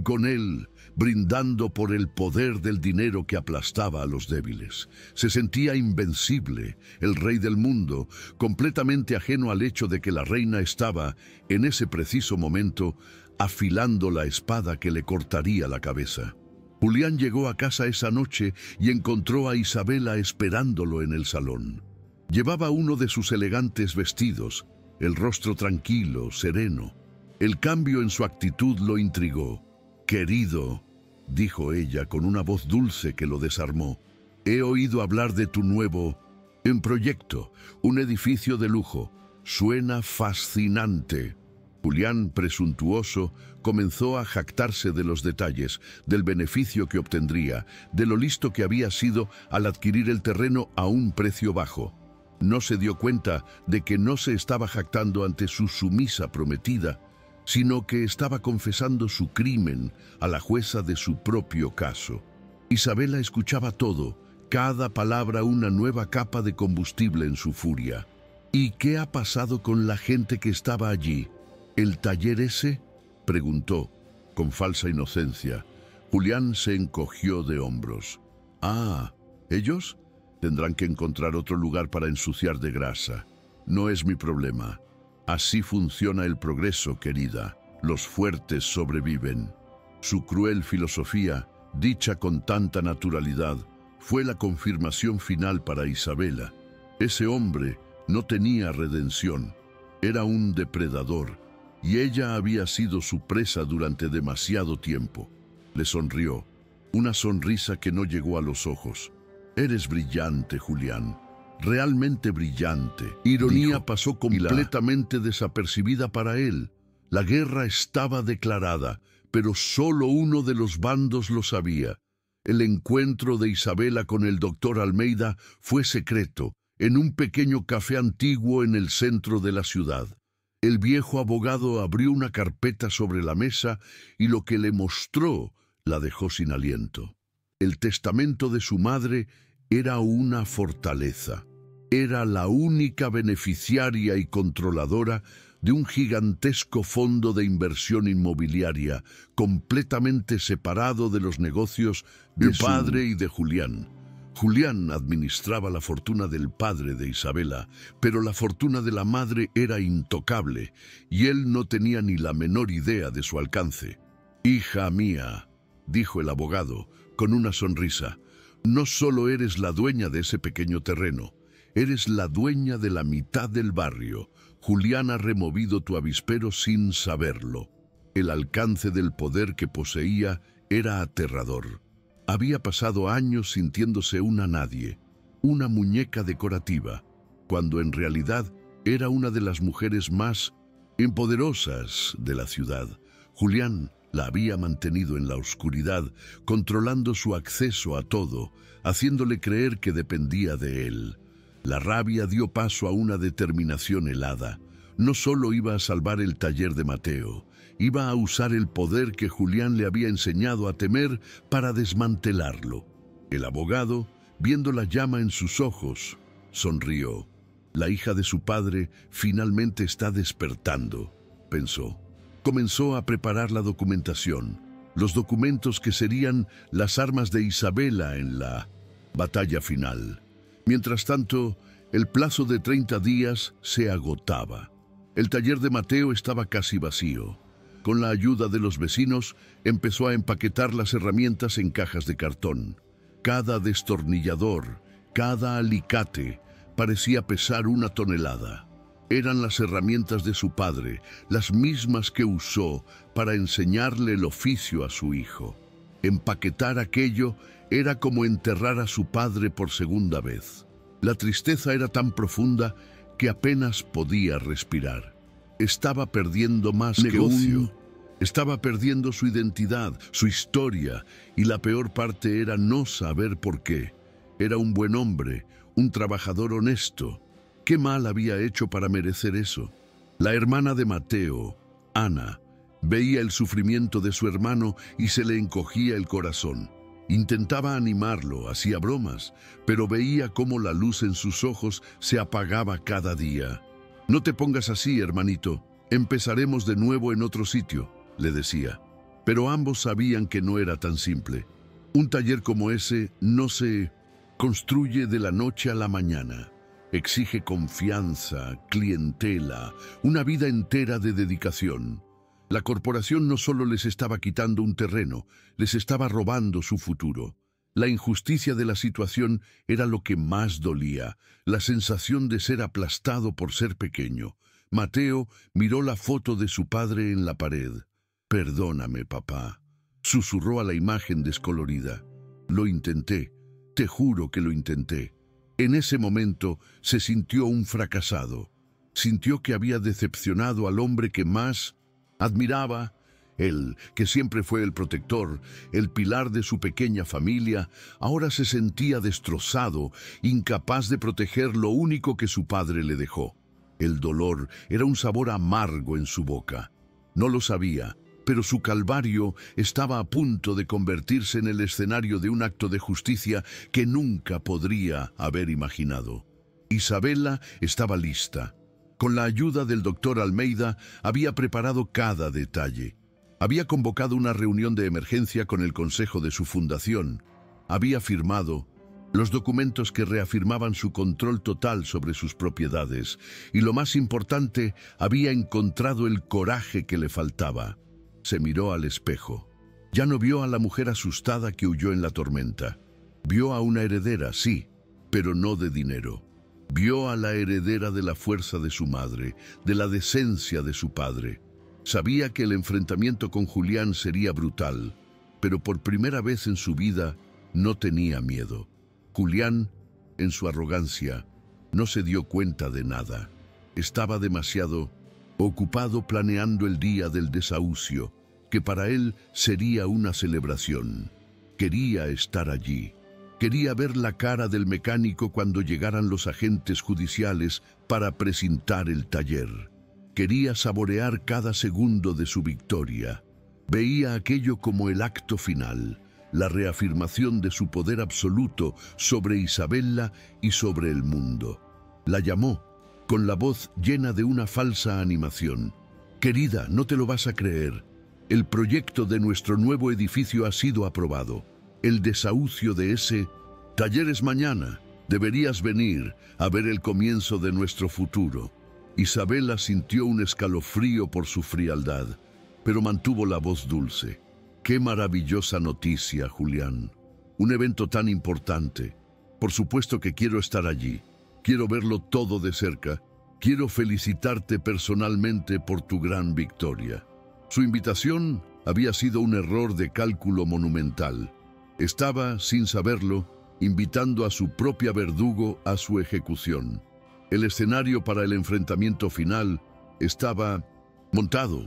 Con él, brindando por el poder del dinero que aplastaba a los débiles. Se sentía invencible, el rey del mundo, completamente ajeno al hecho de que la reina estaba, en ese preciso momento, afilando la espada que le cortaría la cabeza. Julián llegó a casa esa noche y encontró a Isabela esperándolo en el salón. Llevaba uno de sus elegantes vestidos, el rostro tranquilo, sereno. El cambio en su actitud lo intrigó. «Querido», dijo ella con una voz dulce que lo desarmó, «he oído hablar de tu nuevo proyecto, un edificio de lujo. Suena fascinante». Julián, presuntuoso, comenzó a jactarse de los detalles, del beneficio que obtendría, de lo listo que había sido al adquirir el terreno a un precio bajo. No se dio cuenta de que no se estaba jactando ante su sumisa prometida, sino que estaba confesando su crimen a la jueza de su propio caso. Isabela escuchaba todo, cada palabra una nueva capa de combustible en su furia. «¿Y qué ha pasado con la gente que estaba allí? ¿El taller ese?», preguntó, con falsa inocencia. Julián se encogió de hombros. «Ah, ¿ellos? Tendrán que encontrar otro lugar para ensuciar de grasa. No es mi problema. Así funciona el progreso, querida. Los fuertes sobreviven». Su cruel filosofía, dicha con tanta naturalidad, fue la confirmación final para Isabela. Ese hombre no tenía redención. Era un depredador, y ella había sido su presa durante demasiado tiempo. Le sonrió, una sonrisa que no llegó a los ojos. «Eres brillante, Julián. Realmente brillante». Ironía dijo, pasó completamente desapercibida para él. La guerra estaba declarada, pero solo uno de los bandos lo sabía. El encuentro de Isabela con el doctor Almeida fue secreto, en un pequeño café antiguo en el centro de la ciudad. El viejo abogado abrió una carpeta sobre la mesa y lo que le mostró la dejó sin aliento. El testamento de su madre era una fortaleza. Era la única beneficiaria y controladora de un gigantesco fondo de inversión inmobiliaria, completamente separado de los negocios de su padre y de Julián. Julián administraba la fortuna del padre de Isabela, pero la fortuna de la madre era intocable, y él no tenía ni la menor idea de su alcance. «Hija mía», dijo el abogado, con una sonrisa, «no solo eres la dueña de ese pequeño terreno, eres la dueña de la mitad del barrio. Julián ha removido tu avispero sin saberlo». El alcance del poder que poseía era aterrador. Había pasado años sintiéndose una nadie, una muñeca decorativa, cuando en realidad era una de las mujeres más poderosas de la ciudad. Julián la había mantenido en la oscuridad, controlando su acceso a todo, haciéndole creer que dependía de él. La rabia dio paso a una determinación helada. No solo iba a salvar el taller de Mateo, iba a usar el poder que Julián le había enseñado a temer para desmantelarlo. El abogado, viendo la llama en sus ojos, sonrió. La hija de su padre finalmente está despertando, pensó. Comenzó a preparar la documentación, los documentos que serían las armas de Isabela en la batalla final. Mientras tanto, el plazo de 30 días se agotaba. El taller de Mateo estaba casi vacío. Con la ayuda de los vecinos, empezó a empaquetar las herramientas en cajas de cartón. Cada destornillador, cada alicate, parecía pesar 1 tonelada. Eran las herramientas de su padre, las mismas que usó para enseñarle el oficio a su hijo. Empaquetar aquello era como enterrar a su padre por segunda vez. La tristeza era tan profunda que apenas podía respirar. Estaba perdiendo más negocio. Estaba perdiendo su identidad, su historia, y la peor parte era no saber por qué. Era un buen hombre, un trabajador honesto. ¿Qué mal había hecho para merecer eso? La hermana de Mateo, Ana, veía el sufrimiento de su hermano y se le encogía el corazón. Intentaba animarlo, hacía bromas, pero veía cómo la luz en sus ojos se apagaba cada día. «No te pongas así, hermanito. Empezaremos de nuevo en otro sitio», le decía. Pero ambos sabían que no era tan simple. Un taller como ese no se construye de la noche a la mañana. Exige confianza, clientela, una vida entera de dedicación. La corporación no solo les estaba quitando un terreno, les estaba robando su futuro. La injusticia de la situación era lo que más dolía, la sensación de ser aplastado por ser pequeño. Mateo miró la foto de su padre en la pared. «Perdóname, papá», susurró a la imagen descolorida. «Lo intenté, te juro que lo intenté». En ese momento se sintió un fracasado. Sintió que había decepcionado al hombre que más admiraba. Él, que siempre fue el protector, el pilar de su pequeña familia, ahora se sentía destrozado, incapaz de proteger lo único que su padre le dejó. El dolor era un sabor amargo en su boca. No lo sabía, pero su calvario estaba a punto de convertirse en el escenario de un acto de justicia que nunca podría haber imaginado. Isabela estaba lista. Con la ayuda del doctor Almeida, había preparado cada detalle. Había convocado una reunión de emergencia con el consejo de su fundación. Había firmado los documentos que reafirmaban su control total sobre sus propiedades. Y lo más importante, había encontrado el coraje que le faltaba. Se miró al espejo. Ya no vio a la mujer asustada que huyó en la tormenta. Vio a una heredera, sí, pero no de dinero. Vio a la heredera de la fuerza de su madre, de la decencia de su padre. Sabía que el enfrentamiento con Julián sería brutal, pero por primera vez en su vida no tenía miedo. Julián, en su arrogancia, no se dio cuenta de nada. Estaba demasiado ocupado planeando el día del desahucio, que para él sería una celebración. Quería estar allí. Quería ver la cara del mecánico cuando llegaran los agentes judiciales para precintar el taller. Quería saborear cada segundo de su victoria. Veía aquello como el acto final, la reafirmación de su poder absoluto sobre Isabela y sobre el mundo. La llamó, con la voz llena de una falsa animación. «Querida, no te lo vas a creer. El proyecto de nuestro nuevo edificio ha sido aprobado. El desahucio de ese taller es mañana. Deberías venir a ver el comienzo de nuestro futuro». Isabela sintió un escalofrío por su frialdad, pero mantuvo la voz dulce. «Qué maravillosa noticia, Julián. Un evento tan importante. Por supuesto que quiero estar allí. Quiero verlo todo de cerca. Quiero felicitarte personalmente por tu gran victoria». Su invitación había sido un error de cálculo monumental. Estaba, sin saberlo, invitando a su propia verdugo a su ejecución. El escenario para el enfrentamiento final estaba montado.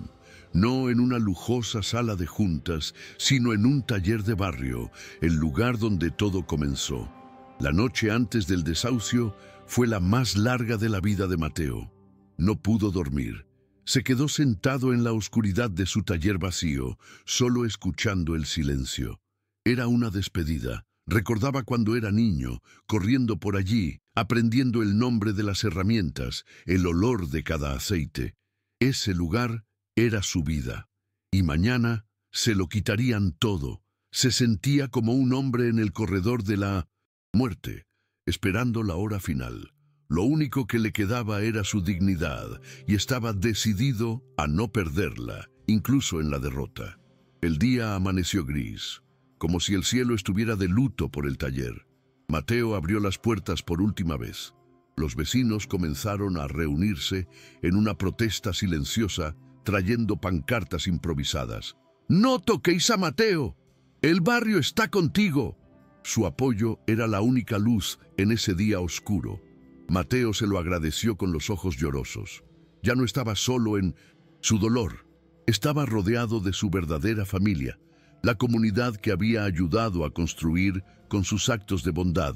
no en una lujosa sala de juntas, sino en un taller de barrio, el lugar donde todo comenzó. La noche antes del desahucio fue la más larga de la vida de Mateo. No pudo dormir. Se quedó sentado en la oscuridad de su taller vacío, solo escuchando el silencio. Era una despedida. Recordaba cuando era niño, corriendo por allí, aprendiendo el nombre de las herramientas, el olor de cada aceite. Ese lugar era su vida. Y mañana se lo quitarían todo. Se sentía como un hombre en el corredor de la muerte, esperando la hora final. Lo único que le quedaba era su dignidad, y estaba decidido a no perderla, incluso en la derrota. El día amaneció gris, como si el cielo estuviera de luto por el taller. Mateo abrió las puertas por última vez. Los vecinos comenzaron a reunirse en una protesta silenciosa, trayendo pancartas improvisadas. «¡No toquéis a Mateo! ¡El barrio está contigo!». Su apoyo era la única luz en ese día oscuro. Mateo se lo agradeció con los ojos llorosos. Ya no estaba solo en su dolor. Estaba rodeado de su verdadera familia, la comunidad que había ayudado a construir con sus actos de bondad.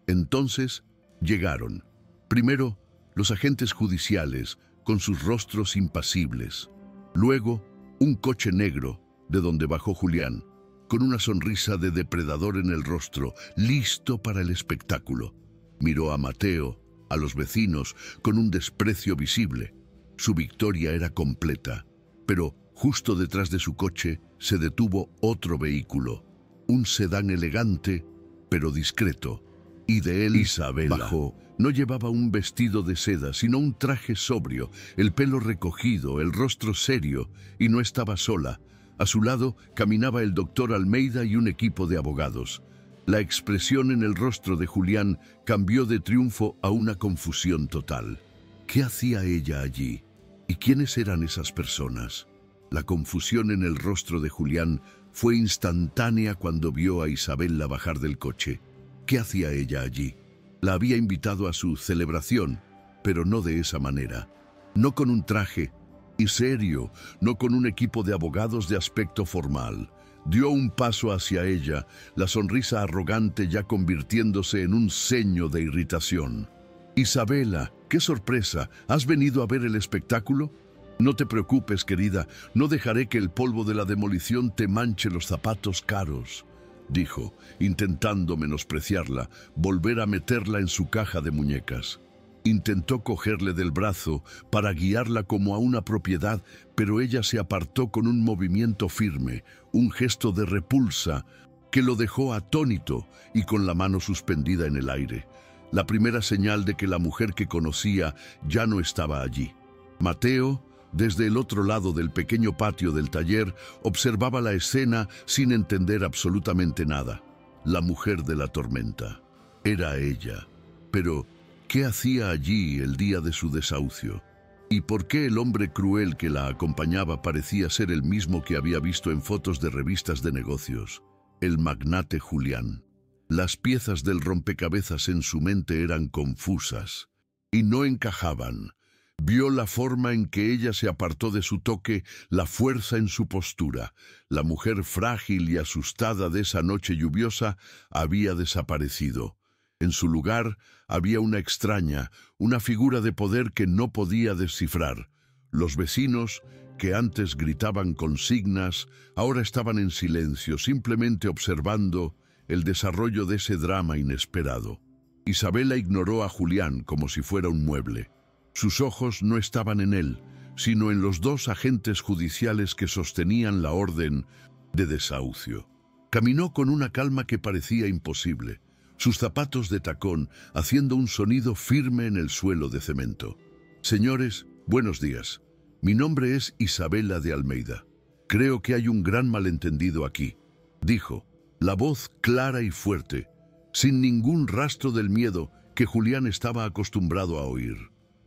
Entonces llegaron. Primero, los agentes judiciales, con sus rostros impasibles. Luego, un coche negro, de donde bajó Julián, con una sonrisa de depredador en el rostro, listo para el espectáculo. Miró a Mateo, a los vecinos, con un desprecio visible. Su victoria era completa, pero justo detrás de su coche se detuvo otro vehículo, un sedán elegante, pero discreto, y de él Isabela bajó. No llevaba un vestido de seda, sino un traje sobrio, el pelo recogido, el rostro serio, y no estaba sola. A su lado caminaba el doctor Almeida y un equipo de abogados. La expresión en el rostro de Julián cambió de triunfo a una confusión total. ¿Qué hacía ella allí? ¿Y quiénes eran esas personas? La confusión en el rostro de Julián fue instantánea cuando vio a Isabela bajar del coche. ¿Qué hacía ella allí? La había invitado a su celebración, pero no de esa manera. No con un traje y serio, no con un equipo de abogados de aspecto formal. Dio un paso hacia ella, la sonrisa arrogante ya convirtiéndose en un ceño de irritación. «Isabela, qué sorpresa, ¿has venido a ver el espectáculo? No te preocupes, querida, no dejaré que el polvo de la demolición te manche los zapatos caros», dijo, intentando menospreciarla, volver a meterla en su caja de muñecas. Intentó cogerle del brazo para guiarla como a una propiedad, pero ella se apartó con un movimiento firme, un gesto de repulsa que lo dejó atónito y con la mano suspendida en el aire. La primera señal de que la mujer que conocía ya no estaba allí. Mateo, desde el otro lado del pequeño patio del taller, observaba la escena sin entender absolutamente nada. La mujer de la tormenta. Era ella. Pero ¿qué hacía allí el día de su desahucio? ¿Y por qué el hombre cruel que la acompañaba parecía ser el mismo que había visto en fotos de revistas de negocios? El magnate Julián. Las piezas del rompecabezas en su mente eran confusas y no encajaban. Vio la forma en que ella se apartó de su toque, la fuerza en su postura. La mujer frágil y asustada de esa noche lluviosa había desaparecido. En su lugar había una extraña, una figura de poder que no podía descifrar. Los vecinos, que antes gritaban consignas, ahora estaban en silencio, simplemente observando el desarrollo de ese drama inesperado. Isabela ignoró a Julián como si fuera un mueble. Sus ojos no estaban en él, sino en los dos agentes judiciales que sostenían la orden de desahucio. Caminó con una calma que parecía imposible, sus zapatos de tacón haciendo un sonido firme en el suelo de cemento. «Señores, buenos días. Mi nombre es Isabela de Almeida. Creo que hay un gran malentendido aquí», dijo, la voz clara y fuerte, sin ningún rastro del miedo que Julián estaba acostumbrado a oír.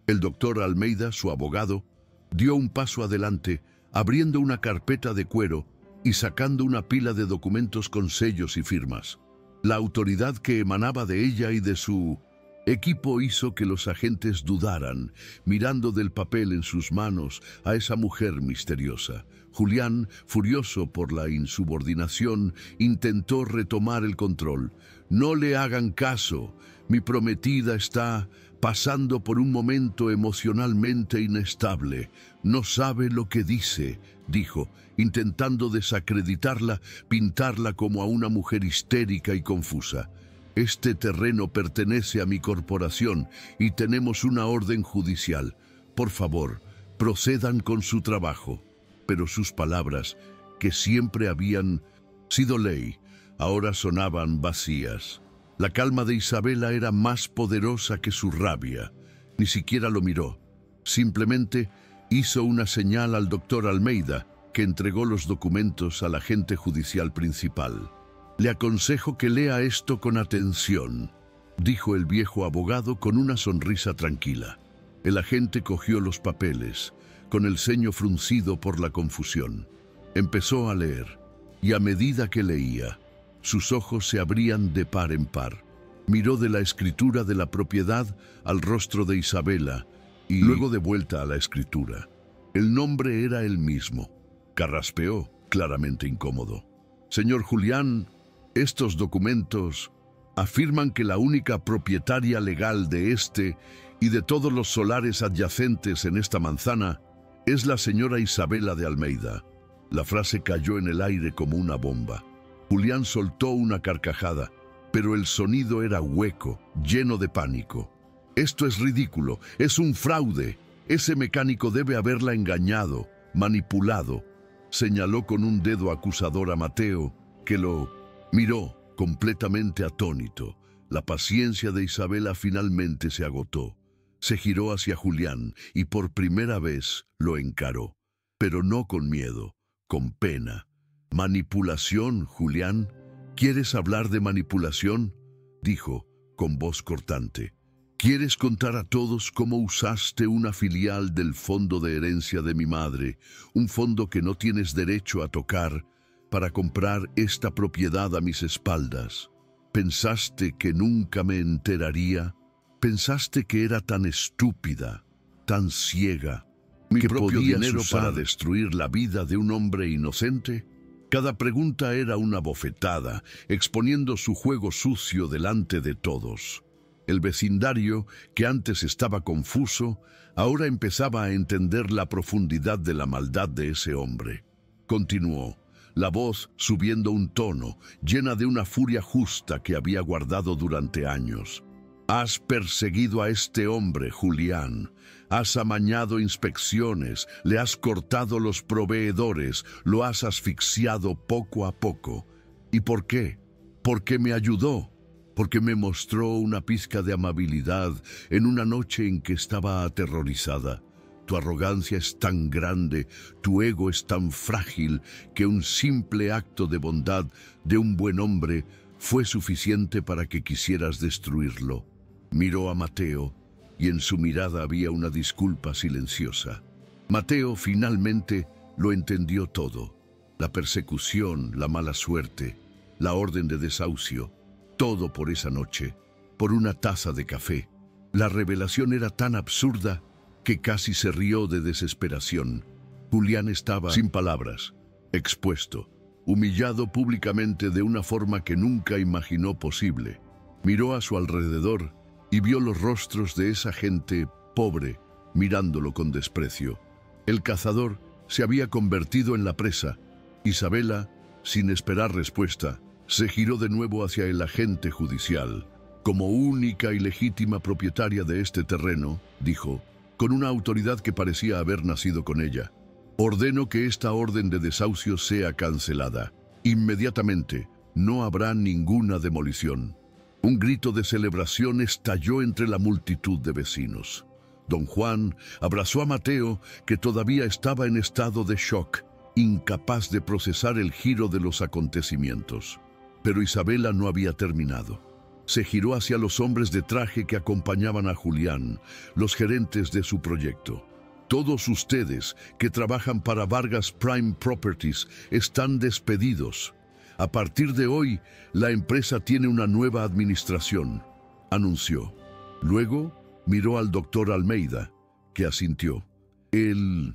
El doctor Almeida, su abogado, dio un paso adelante, abriendo una carpeta de cuero y sacando una pila de documentos con sellos y firmas. La autoridad que emanaba de ella y de su Equipo hizo que los agentes dudaran, mirando del papel en sus manos a esa mujer misteriosa. Julián, furioso por la insubordinación, intentó retomar el control. «No le hagan caso. Mi prometida está pasando por un momento emocionalmente inestable. No sabe lo que dice», dijo, intentando desacreditarla, pintarla como a una mujer histérica y confusa. «Este terreno pertenece a mi corporación y tenemos una orden judicial. Por favor, procedan con su trabajo». Pero sus palabras, que siempre habían sido ley, ahora sonaban vacías. La calma de Isabela era más poderosa que su rabia. Ni siquiera lo miró. Simplemente hizo una señal al doctor Almeida, que entregó los documentos al agente judicial principal. «Le aconsejo que lea esto con atención», dijo el viejo abogado con una sonrisa tranquila. El agente cogió los papeles, con el ceño fruncido por la confusión. Empezó a leer, y a medida que leía, sus ojos se abrían de par en par. Miró de la escritura de la propiedad al rostro de Isabela, y luego de vuelta a la escritura. El nombre era el mismo. Carraspeó, claramente incómodo. «Señor Julián, estos documentos afirman que la única propietaria legal de este y de todos los solares adyacentes en esta manzana es la señora Isabela de Almeida». La frase cayó en el aire como una bomba. Julián soltó una carcajada, pero el sonido era hueco, lleno de pánico. «Esto es ridículo, es un fraude. Ese mecánico debe haberla engañado, manipulado», señaló con un dedo acusador a Mateo, que lo miró completamente atónito. La paciencia de Isabela finalmente se agotó. Se giró hacia Julián y por primera vez lo encaró, pero no con miedo, con pena. «¿Manipulación, Julián? ¿Quieres hablar de manipulación?», dijo con voz cortante. «¿Quieres contar a todos cómo usaste una filial del fondo de herencia de mi madre, un fondo que no tienes derecho a tocar, para comprar esta propiedad a mis espaldas? ¿Pensaste que nunca me enteraría? ¿Pensaste que era tan estúpida, tan ciega, mi que propio dinero para destruir la vida de un hombre inocente?» Cada pregunta era una bofetada, exponiendo su juego sucio delante de todos. El vecindario, que antes estaba confuso, ahora empezaba a entender la profundidad de la maldad de ese hombre. Continuó, la voz subiendo un tono, llena de una furia justa que había guardado durante años. «Has perseguido a este hombre, Julián. Has amañado inspecciones, le has cortado los proveedores, lo has asfixiado poco a poco. ¿Y por qué? Porque me ayudó, porque me mostró una pizca de amabilidad en una noche en que estaba aterrorizada. Tu arrogancia es tan grande, tu ego es tan frágil, que un simple acto de bondad de un buen hombre fue suficiente para que quisieras destruirlo». Miró a Mateo, y en su mirada había una disculpa silenciosa. Mateo finalmente lo entendió todo. La persecución, la mala suerte, la orden de desahucio, todo por esa noche, por una taza de café. La revelación era tan absurda que casi se rió de desesperación. Julián estaba sin palabras, expuesto, humillado públicamente de una forma que nunca imaginó posible. Miró a su alrededor y vio los rostros de esa gente pobre mirándolo con desprecio. El cazador se había convertido en la presa. Isabela, sin esperar respuesta, se giró de nuevo hacia el agente judicial. «Como única y legítima propietaria de este terreno», dijo, con una autoridad que parecía haber nacido con ella, «ordeno que esta orden de desahucio sea cancelada. Inmediatamente, no habrá ninguna demolición». Un grito de celebración estalló entre la multitud de vecinos. Don Juan abrazó a Mateo, que todavía estaba en estado de shock, incapaz de procesar el giro de los acontecimientos. Pero Isabela no había terminado. Se giró hacia los hombres de traje que acompañaban a Julián, los gerentes de su proyecto. «Todos ustedes que trabajan para Vargas Prime Properties están despedidos. A partir de hoy, la empresa tiene una nueva administración», anunció. Luego miró al doctor Almeida, que asintió. El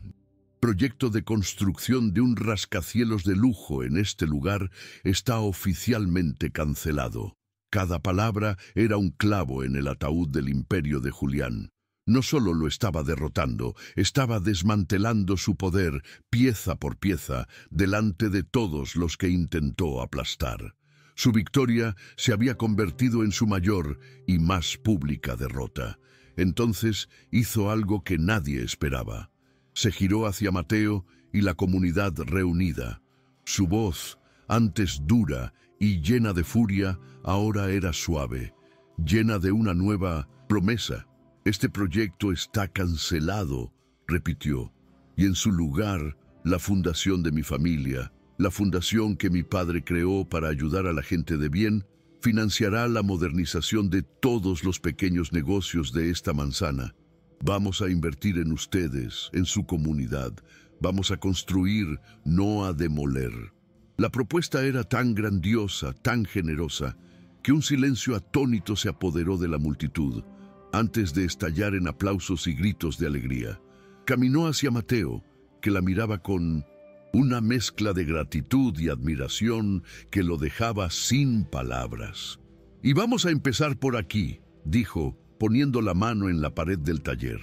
proyecto de construcción de un rascacielos de lujo en este lugar está oficialmente cancelado. Cada palabra era un clavo en el ataúd del imperio de Julián. No solo lo estaba derrotando, estaba desmantelando su poder pieza por pieza delante de todos los que intentó aplastar. Su victoria se había convertido en su mayor y más pública derrota. Entonces hizo algo que nadie esperaba. Se giró hacia Mateo y la comunidad reunida. Su voz, antes dura y llena de furia, ahora era suave, llena de una nueva promesa. «Este proyecto está cancelado», repitió, «y en su lugar, la fundación de mi familia, la fundación que mi padre creó para ayudar a la gente de bien, financiará la modernización de todos los pequeños negocios de esta manzana. Vamos a invertir en ustedes, en su comunidad. Vamos a construir, no a demoler». La propuesta era tan grandiosa, tan generosa, que un silencio atónito se apoderó de la multitud, antes de estallar en aplausos y gritos de alegría. Caminó hacia Mateo, que la miraba con una mezcla de gratitud y admiración que lo dejaba sin palabras. «Y vamos a empezar por aquí», dijo, poniendo la mano en la pared del taller.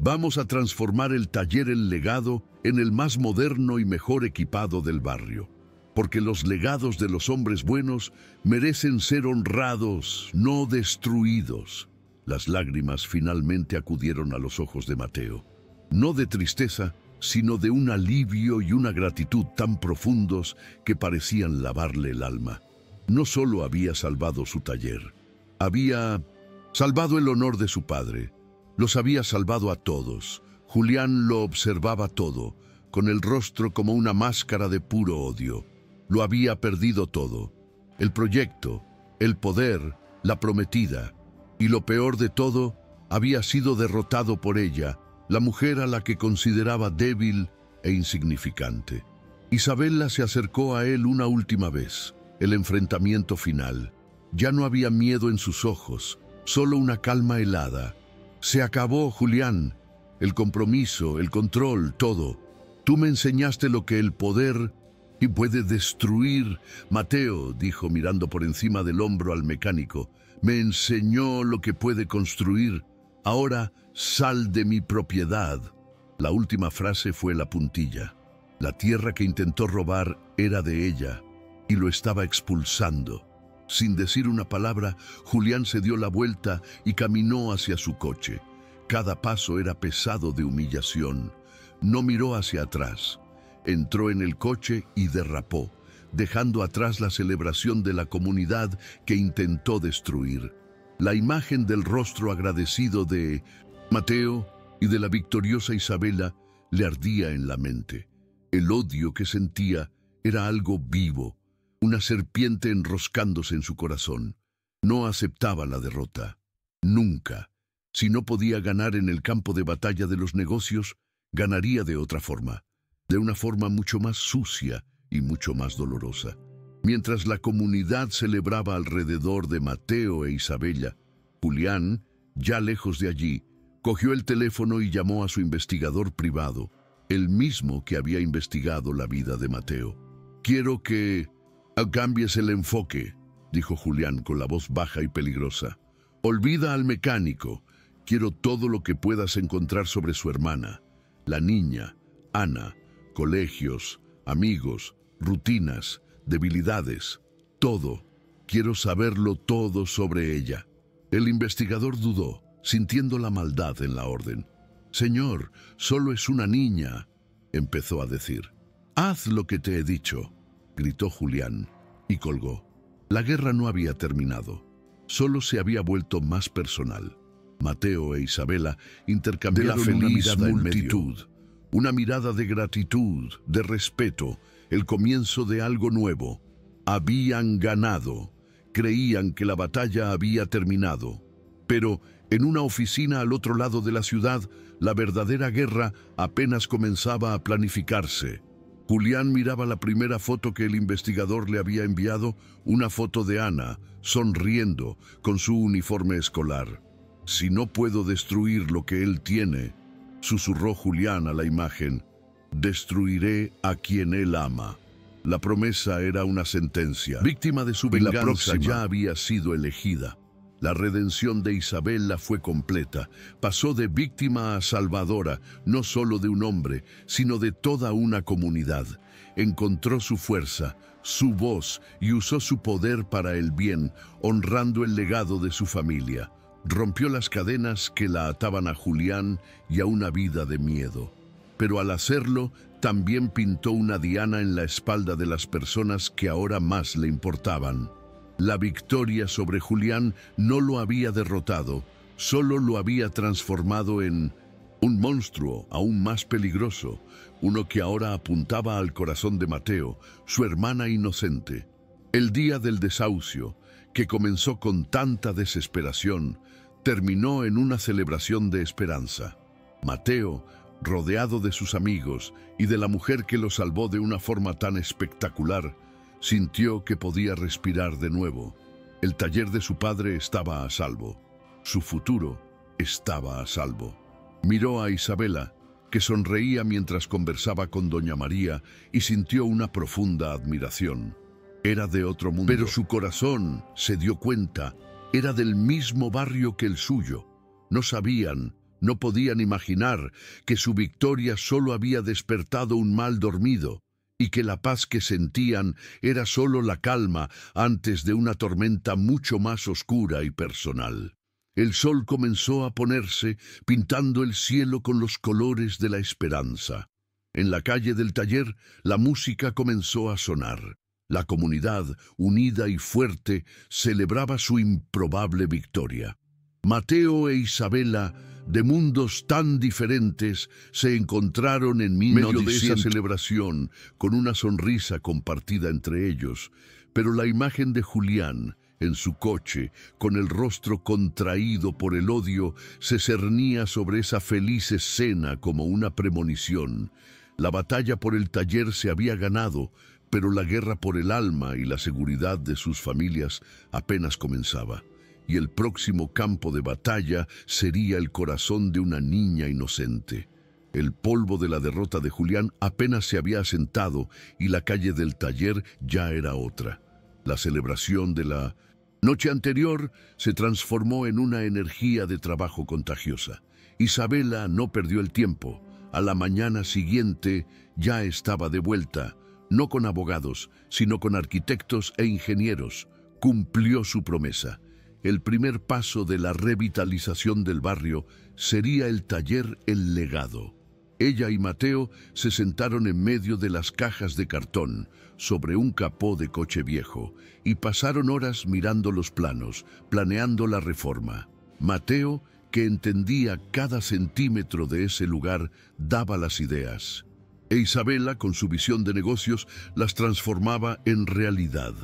«Vamos a transformar el taller El Legado en el más moderno y mejor equipado del barrio. Porque los legados de los hombres buenos merecen ser honrados, no destruidos». Las lágrimas finalmente acudieron a los ojos de Mateo. No de tristeza, sino de un alivio y una gratitud tan profundos que parecían lavarle el alma. No solo había salvado su taller, había salvado el honor de su padre. Los había salvado a todos. Julián lo observaba todo, con el rostro como una máscara de puro odio. Lo había perdido todo. El proyecto, el poder, la prometida. Y lo peor de todo, había sido derrotado por ella, la mujer a la que consideraba débil e insignificante. Isabela se acercó a él una última vez, el enfrentamiento final. Ya no había miedo en sus ojos, solo una calma helada. «Se acabó, Julián. El compromiso, el control, todo. Tú me enseñaste lo que el poder y puede destruir». «Mateo», dijo mirando por encima del hombro al mecánico, «me enseñó lo que puede construir. Ahora sal de mi propiedad». La última frase fue la puntilla. La tierra que intentó robar era de ella y lo estaba expulsando. Sin decir una palabra, Julián se dio la vuelta y caminó hacia su coche. Cada paso era pesado de humillación. No miró hacia atrás. Entró en el coche y derrapó, dejando atrás la celebración de la comunidad que intentó destruir. La imagen del rostro agradecido de Mateo y de la victoriosa Isabela le ardía en la mente. El odio que sentía era algo vivo, una serpiente enroscándose en su corazón. No aceptaba la derrota. Nunca. Si no podía ganar en el campo de batalla de los negocios, ganaría de otra forma, de una forma mucho más sucia y mucho más dolorosa. Mientras la comunidad celebraba alrededor de Mateo e Isabela, Julián, ya lejos de allí, cogió el teléfono y llamó a su investigador privado, el mismo que había investigado la vida de Mateo. «Quiero que cambies el enfoque», dijo Julián con la voz baja y peligrosa. «Olvida al mecánico. Quiero todo lo que puedas encontrar sobre su hermana, la niña, Ana, colegios, amigos, rutinas, debilidades, todo. Quiero saberlo todo sobre ella». El investigador dudó, sintiendo la maldad en la orden. «Señor, solo es una niña», empezó a decir. «Haz lo que te he dicho», gritó Julián, y colgó. La guerra no había terminado, solo se había vuelto más personal. Mateo e Isabela intercambiaron una mirada en multitud, una mirada de gratitud, de respeto, el comienzo de algo nuevo. Habían ganado, creían que la batalla había terminado, pero en una oficina al otro lado de la ciudad, la verdadera guerra apenas comenzaba a planificarse. Julián miraba la primera foto que el investigador le había enviado, una foto de Ana, sonriendo, con su uniforme escolar. Si no puedo destruir lo que él tiene, susurró Julián a la imagen, destruiré a quien él ama. La promesa era una sentencia. Víctima de su venganza, la próxima ya había sido elegida. La redención de Isabela fue completa. Pasó de víctima a salvadora, no solo de un hombre, sino de toda una comunidad. Encontró su fuerza, su voz y usó su poder para el bien, honrando el legado de su familia. Rompió las cadenas que la ataban a Julián y a una vida de miedo. Pero al hacerlo, también pintó una diana en la espalda de las personas que ahora más le importaban. La victoria sobre Julián no lo había derrotado, solo lo había transformado en un monstruo aún más peligroso, uno que ahora apuntaba al corazón de Mateo, su hermana inocente. El día del desahucio, que comenzó con tanta desesperación, terminó en una celebración de esperanza. Mateo, rodeado de sus amigos y de la mujer que lo salvó de una forma tan espectacular, sintió que podía respirar de nuevo. El taller de su padre estaba a salvo. Su futuro estaba a salvo. Miró a Isabela, que sonreía mientras conversaba con doña María, y sintió una profunda admiración. Era de otro mundo. Pero su corazón, se dio cuenta, era del mismo barrio que el suyo. No sabían, no podían imaginar que su victoria solo había despertado un mal dormido, y que la paz que sentían era solo la calma antes de una tormenta mucho más oscura y personal. El sol comenzó a ponerse, pintando el cielo con los colores de la esperanza. En la calle del taller, la música comenzó a sonar. La comunidad, unida y fuerte, celebraba su improbable victoria. Mateo e Isabela, de mundos tan diferentes, se encontraron en medio de esa celebración, con una sonrisa compartida entre ellos. Pero la imagen de Julián, en su coche, con el rostro contraído por el odio, se cernía sobre esa feliz escena como una premonición. La batalla por el taller se había ganado, pero la guerra por el alma y la seguridad de sus familias apenas comenzaba. Y el próximo campo de batalla sería el corazón de una niña inocente. El polvo de la derrota de Julián apenas se había asentado y la calle del taller ya era otra. La celebración de la noche anterior se transformó en una energía de trabajo contagiosa. Isabela no perdió el tiempo. A la mañana siguiente ya estaba de vuelta, no con abogados, sino con arquitectos e ingenieros. Cumplió su promesa. El primer paso de la revitalización del barrio sería el taller El Legado. Ella y Mateo se sentaron en medio de las cajas de cartón, sobre un capó de coche viejo, y pasaron horas mirando los planos, planeando la reforma. Mateo, que entendía cada centímetro de ese lugar, daba las ideas. E Isabela, con su visión de negocios, las transformaba en realidad.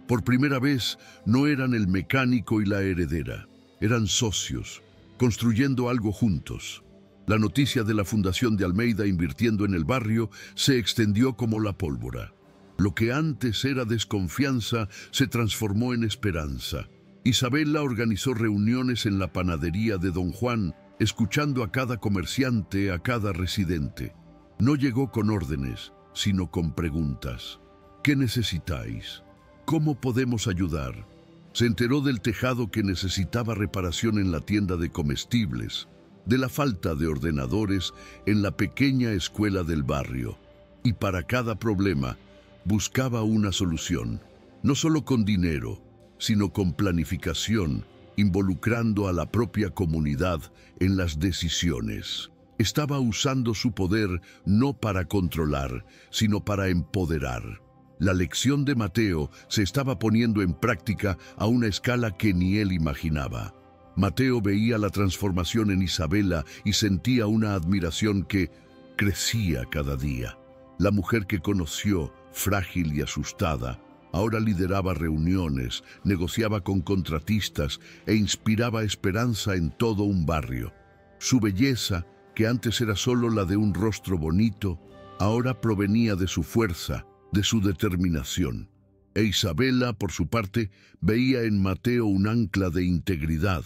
Por primera vez, no eran el mecánico y la heredera, eran socios, construyendo algo juntos. La noticia de la Fundación de Almeida invirtiendo en el barrio se extendió como la pólvora. Lo que antes era desconfianza se transformó en esperanza. Isabela organizó reuniones en la panadería de Don Juan, escuchando a cada comerciante, a cada residente. No llegó con órdenes, sino con preguntas. ¿Qué necesitáis? ¿Cómo podemos ayudar? Se enteró del tejado que necesitaba reparación en la tienda de comestibles, de la falta de ordenadores en la pequeña escuela del barrio. Y para cada problema, buscaba una solución, no solo con dinero, sino con planificación, involucrando a la propia comunidad en las decisiones. Estaba usando su poder no para controlar, sino para empoderar. La lección de Mateo se estaba poniendo en práctica a una escala que ni él imaginaba. Mateo veía la transformación en Isabela y sentía una admiración que crecía cada día. La mujer que conoció, frágil y asustada, ahora lideraba reuniones, negociaba con contratistas e inspiraba esperanza en todo un barrio. Su belleza, que antes era solo la de un rostro bonito, ahora provenía de su fuerza, de su determinación. E Isabela, por su parte, veía en Mateo un ancla de integridad.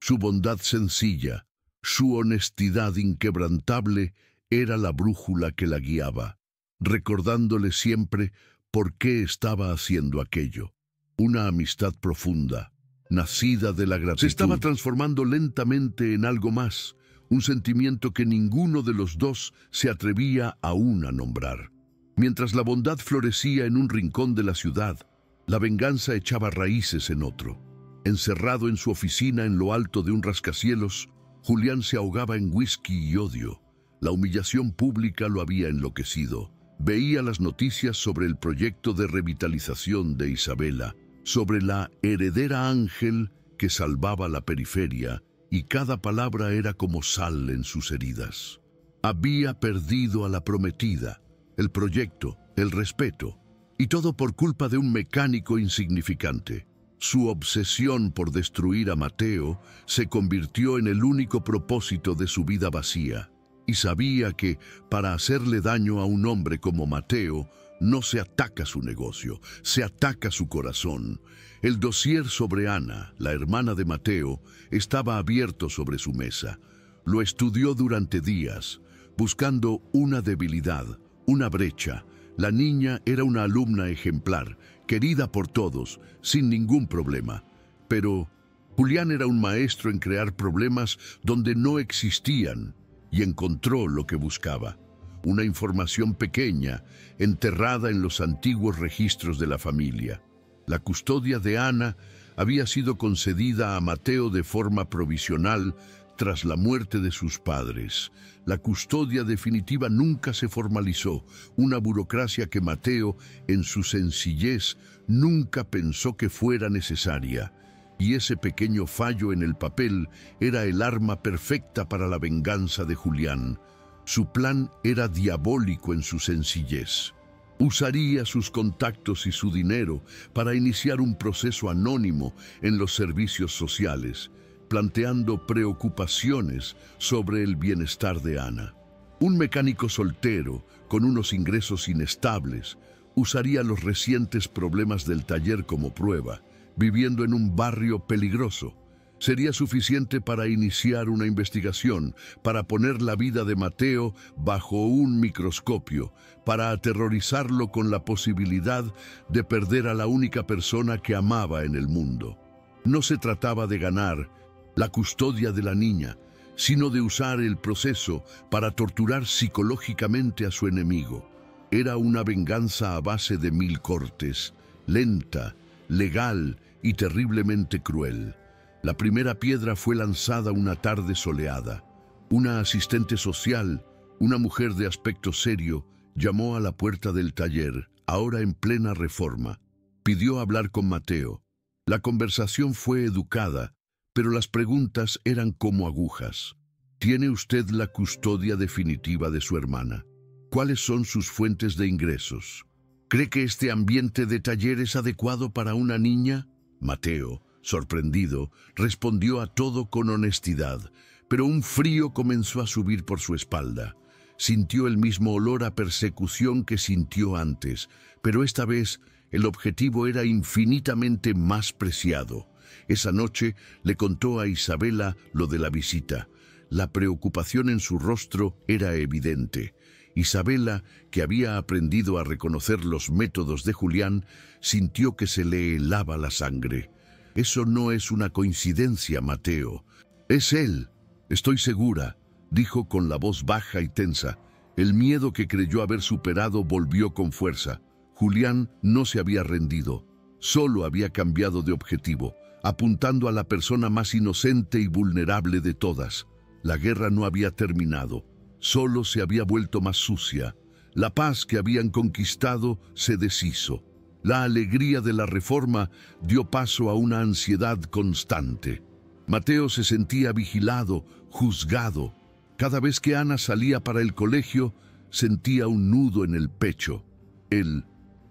Su bondad sencilla, su honestidad inquebrantable era la brújula que la guiaba, recordándole siempre por qué estaba haciendo aquello. Una amistad profunda, nacida de la gratitud, se estaba transformando lentamente en algo más, un sentimiento que ninguno de los dos se atrevía aún a nombrar. Mientras la bondad florecía en un rincón de la ciudad, la venganza echaba raíces en otro. Encerrado en su oficina en lo alto de un rascacielos, Julián se ahogaba en whisky y odio. La humillación pública lo había enloquecido. Veía las noticias sobre el proyecto de revitalización de Isabela, sobre la heredera ángel que salvaba la periferia, y cada palabra era como sal en sus heridas. Había perdido a la prometida, el proyecto, el respeto, y todo por culpa de un mecánico insignificante. Su obsesión por destruir a Mateo se convirtió en el único propósito de su vida vacía, y sabía que, para hacerle daño a un hombre como Mateo, no se ataca su negocio, se ataca su corazón. El dossier sobre Ana, la hermana de Mateo, estaba abierto sobre su mesa. Lo estudió durante días, buscando una debilidad, una brecha. La niña era una alumna ejemplar, querida por todos, sin ningún problema. Pero Julián era un maestro en crear problemas donde no existían, y encontró lo que buscaba. Una información pequeña, enterrada en los antiguos registros de la familia. La custodia de Ana había sido concedida a Mateo de forma provisional tras la muerte de sus padres. La custodia definitiva nunca se formalizó, una burocracia que Mateo, en su sencillez, nunca pensó que fuera necesaria. Y ese pequeño fallo en el papel era el arma perfecta para la venganza de Julián. Su plan era diabólico en su sencillez. Usaría sus contactos y su dinero para iniciar un proceso anónimo en los servicios sociales, planteando preocupaciones sobre el bienestar de Ana. Un mecánico soltero, con unos ingresos inestables, usaría los recientes problemas del taller como prueba, viviendo en un barrio peligroso. Sería suficiente para iniciar una investigación, para poner la vida de Mateo bajo un microscopio, para aterrorizarlo con la posibilidad de perder a la única persona que amaba en el mundo. No se trataba de ganar la custodia de la niña, sino de usar el proceso para torturar psicológicamente a su enemigo. Era una venganza a base de 1000 cortes, lenta, legal y terriblemente cruel. La primera piedra fue lanzada una tarde soleada. Una asistente social, una mujer de aspecto serio, llamó a la puerta del taller, ahora en plena reforma. Pidió hablar con Mateo. La conversación fue educada, pero las preguntas eran como agujas. ¿Tiene usted la custodia definitiva de su hermana? ¿Cuáles son sus fuentes de ingresos? ¿Cree que este ambiente de taller es adecuado para una niña? Mateo, sorprendido, respondió a todo con honestidad, pero un frío comenzó a subir por su espalda. Sintió el mismo olor a persecución que sintió antes, pero esta vez el objetivo era infinitamente más preciado. Esa noche le contó a Isabela lo de la visita. La preocupación en su rostro era evidente. Isabela, que había aprendido a reconocer los métodos de Julián, sintió que se le helaba la sangre. Eso no es una coincidencia, Mateo. Es él, estoy segura, dijo con la voz baja y tensa. El miedo que creyó haber superado volvió con fuerza. Julián no se había rendido, solo había cambiado de objetivo, apuntando a la persona más inocente y vulnerable de todas. La guerra no había terminado, solo se había vuelto más sucia. La paz que habían conquistado se deshizo. La alegría de la reforma dio paso a una ansiedad constante. Mateo se sentía vigilado, juzgado. Cada vez que Ana salía para el colegio, sentía un nudo en el pecho. El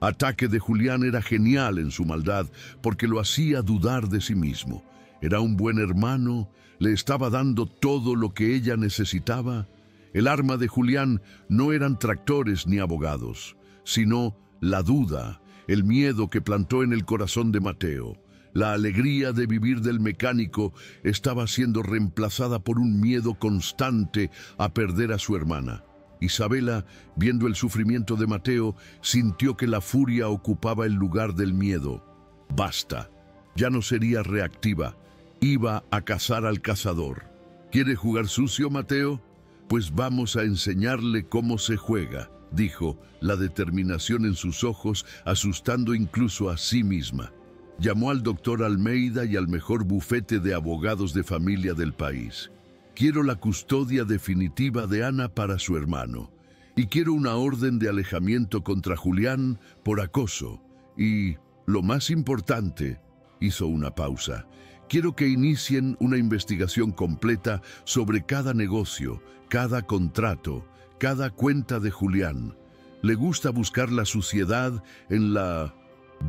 ataque de Julián era genial en su maldad, porque lo hacía dudar de sí mismo. Era un buen hermano, le estaba dando todo lo que ella necesitaba. El arma de Julián no eran tractores ni abogados, sino la duda, el miedo que plantó en el corazón de Mateo. La alegría de vivir del mecánico estaba siendo reemplazada por un miedo constante a perder a su hermana. Isabela, viendo el sufrimiento de Mateo, sintió que la furia ocupaba el lugar del miedo. Basta. Ya no sería reactiva. Iba a cazar al cazador. ¿Quiere jugar sucio, Mateo? Pues vamos a enseñarle cómo se juega, dijo, la determinación en sus ojos, asustando incluso a sí misma. Llamó al doctor Almeida y al mejor bufete de abogados de familia del país. Quiero la custodia definitiva de Ana para su hermano. Y quiero una orden de alejamiento contra Julián por acoso. Y, lo más importante, hizo una pausa. Quiero que inicien una investigación completa sobre cada negocio, cada contrato, cada cuenta de Julián. Le gusta buscar la suciedad en la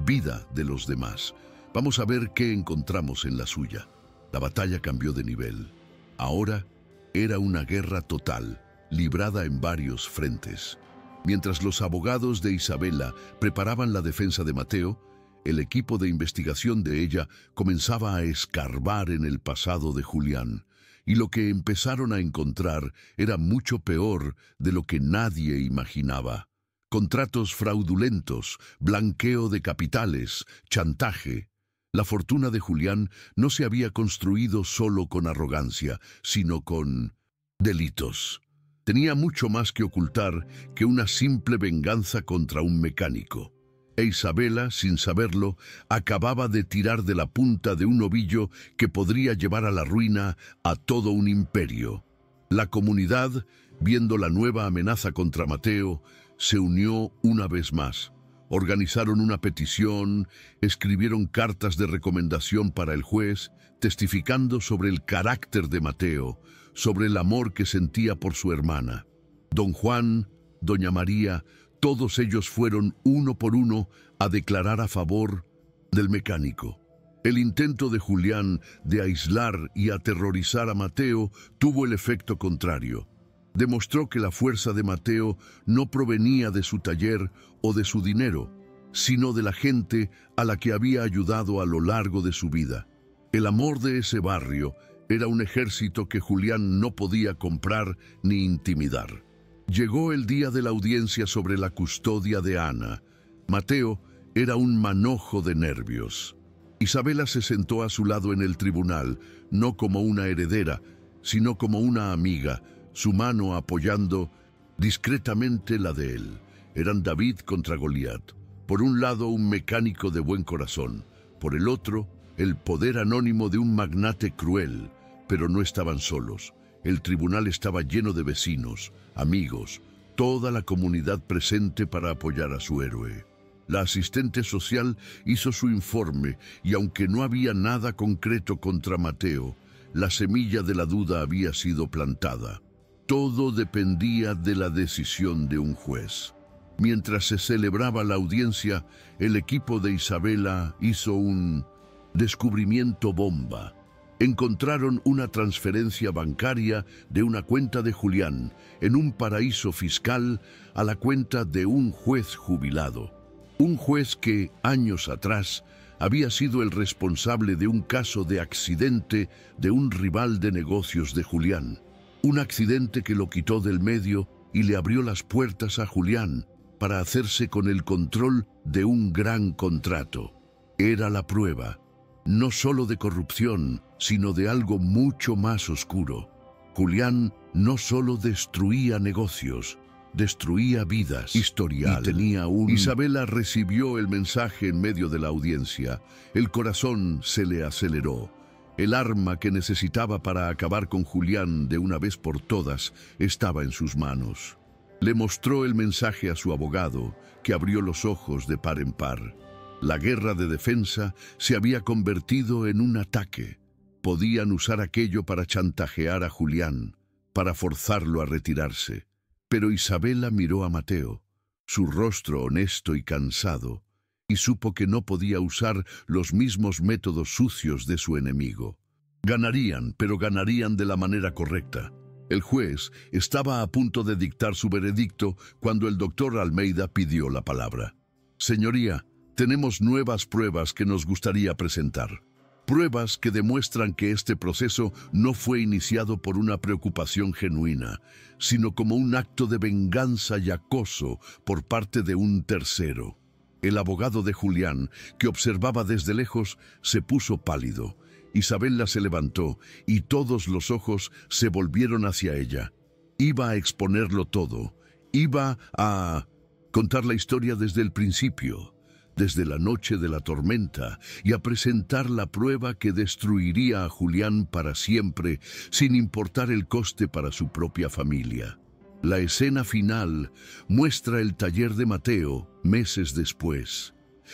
vida de los demás. Vamos a ver qué encontramos en la suya. La batalla cambió de nivel. Ahora era una guerra total, librada en varios frentes. Mientras los abogados de Isabela preparaban la defensa de Mateo, el equipo de investigación de ella comenzaba a escarbar en el pasado de Julián, y lo que empezaron a encontrar era mucho peor de lo que nadie imaginaba. Contratos fraudulentos, blanqueo de capitales, chantaje. La fortuna de Julián no se había construido solo con arrogancia, sino con delitos. Tenía mucho más que ocultar que una simple venganza contra un mecánico. E Isabela, sin saberlo, acababa de tirar de la punta de un ovillo que podría llevar a la ruina a todo un imperio. La comunidad, viendo la nueva amenaza contra Mateo, se unió una vez más. Organizaron una petición, escribieron cartas de recomendación para el juez, testificando sobre el carácter de Mateo, sobre el amor que sentía por su hermana. Don Juan, doña María, todos ellos fueron uno por uno a declarar a favor del mecánico. El intento de Julián de aislar y aterrorizar a Mateo tuvo el efecto contrario. Demostró que la fuerza de Mateo no provenía de su taller o de su dinero, sino de la gente a la que había ayudado a lo largo de su vida. El amor de ese barrio era un ejército que Julián no podía comprar ni intimidar. Llegó el día de la audiencia sobre la custodia de Ana. Mateo era un manojo de nervios. Isabela se sentó a su lado en el tribunal, no como una heredera, sino como una amiga, su mano apoyando discretamente la de él. Eran David contra Goliat. Por un lado, un mecánico de buen corazón. Por el otro, el poder anónimo de un magnate cruel. Pero no estaban solos. El tribunal estaba lleno de vecinos, amigos, toda la comunidad presente para apoyar a su héroe. La asistente social hizo su informe y aunque no había nada concreto contra Mateo, la semilla de la duda había sido plantada. Todo dependía de la decisión de un juez. Mientras se celebraba la audiencia, el equipo de Isabela hizo un descubrimiento bomba. Encontraron una transferencia bancaria de una cuenta de Julián en un paraíso fiscal a la cuenta de un juez jubilado. Un juez que, años atrás, había sido el responsable de un caso de accidente de un rival de negocios de Julián. Un accidente que lo quitó del medio y le abrió las puertas a Julián para hacerse con el control de un gran contrato. Era la prueba, no solo de corrupción, sino de algo mucho más oscuro. Julián no solo destruía negocios, destruía vidas, historial, y tenía un... Isabela recibió el mensaje en medio de la audiencia. El corazón se le aceleró. El arma que necesitaba para acabar con Julián de una vez por todas estaba en sus manos. Le mostró el mensaje a su abogado, que abrió los ojos de par en par. La guerra de defensa se había convertido en un ataque. Podían usar aquello para chantajear a Julián, para forzarlo a retirarse. Pero Isabela miró a Mateo, su rostro honesto y cansado, y supo que no podía usar los mismos métodos sucios de su enemigo. Ganarían, pero ganarían de la manera correcta. El juez estaba a punto de dictar su veredicto cuando el doctor Almeida pidió la palabra. «Señoría, tenemos nuevas pruebas que nos gustaría presentar. Pruebas que demuestran que este proceso no fue iniciado por una preocupación genuina, sino como un acto de venganza y acoso por parte de un tercero. El abogado de Julián, que observaba desde lejos, se puso pálido. Isabela se levantó y todos los ojos se volvieron hacia ella. Iba a exponerlo todo. Iba a contar la historia desde el principio, desde la noche de la tormenta, y a presentar la prueba que destruiría a Julián para siempre, sin importar el coste para su propia familia. La escena final muestra el taller de Mateo meses después.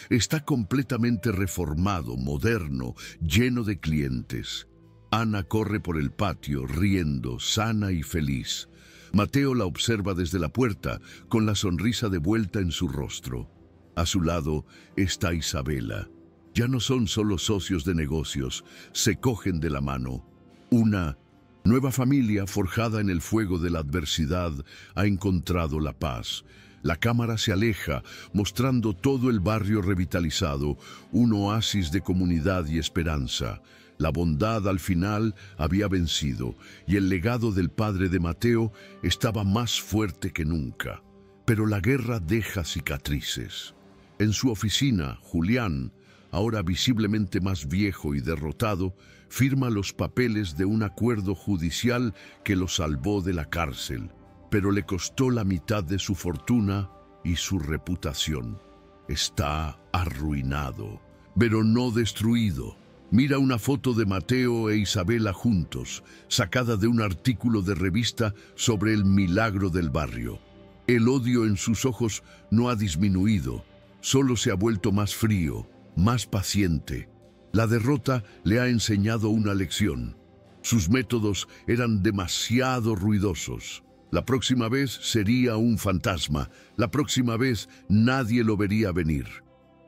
Está completamente reformado, moderno, lleno de clientes. Ana corre por el patio, riendo, sana y feliz. Mateo la observa desde la puerta, con la sonrisa de vuelta en su rostro. A su lado está Isabela. Ya no son solo socios de negocios, se cogen de la mano. Una nueva familia forjada en el fuego de la adversidad ha encontrado la paz. La cámara se aleja, mostrando todo el barrio revitalizado, un oasis de comunidad y esperanza. La bondad al final había vencido y el legado del padre de Mateo estaba más fuerte que nunca. Pero la guerra deja cicatrices. En su oficina, Julián, ahora visiblemente más viejo y derrotado, firma los papeles de un acuerdo judicial que lo salvó de la cárcel, pero le costó la mitad de su fortuna y su reputación. Está arruinado, pero no destruido. Mira una foto de Mateo e Isabela juntos, sacada de un artículo de revista sobre el milagro del barrio. El odio en sus ojos no ha disminuido, solo se ha vuelto más frío, más paciente. La derrota le ha enseñado una lección. Sus métodos eran demasiado ruidosos. La próxima vez sería un fantasma. La próxima vez nadie lo vería venir.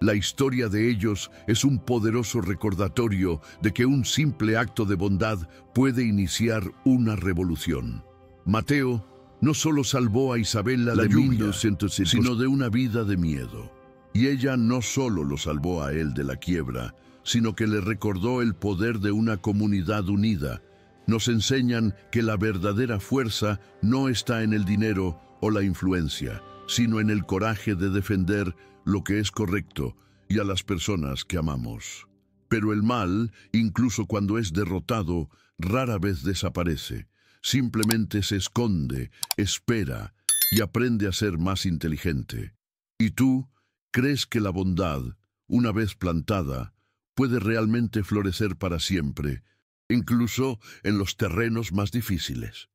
La historia de ellos es un poderoso recordatorio de que un simple acto de bondad puede iniciar una revolución. Mateo no solo salvó a Isabela de lluvia, sino de una vida de miedo. Y ella no solo lo salvó a él de la quiebra, sino que le recordó el poder de una comunidad unida. Nos enseñan que la verdadera fuerza no está en el dinero o la influencia, sino en el coraje de defender lo que es correcto y a las personas que amamos. Pero el mal, incluso cuando es derrotado, rara vez desaparece. Simplemente se esconde, espera y aprende a ser más inteligente. ¿Y tú crees que la bondad, una vez plantada, puede realmente florecer para siempre, incluso en los terrenos más difíciles?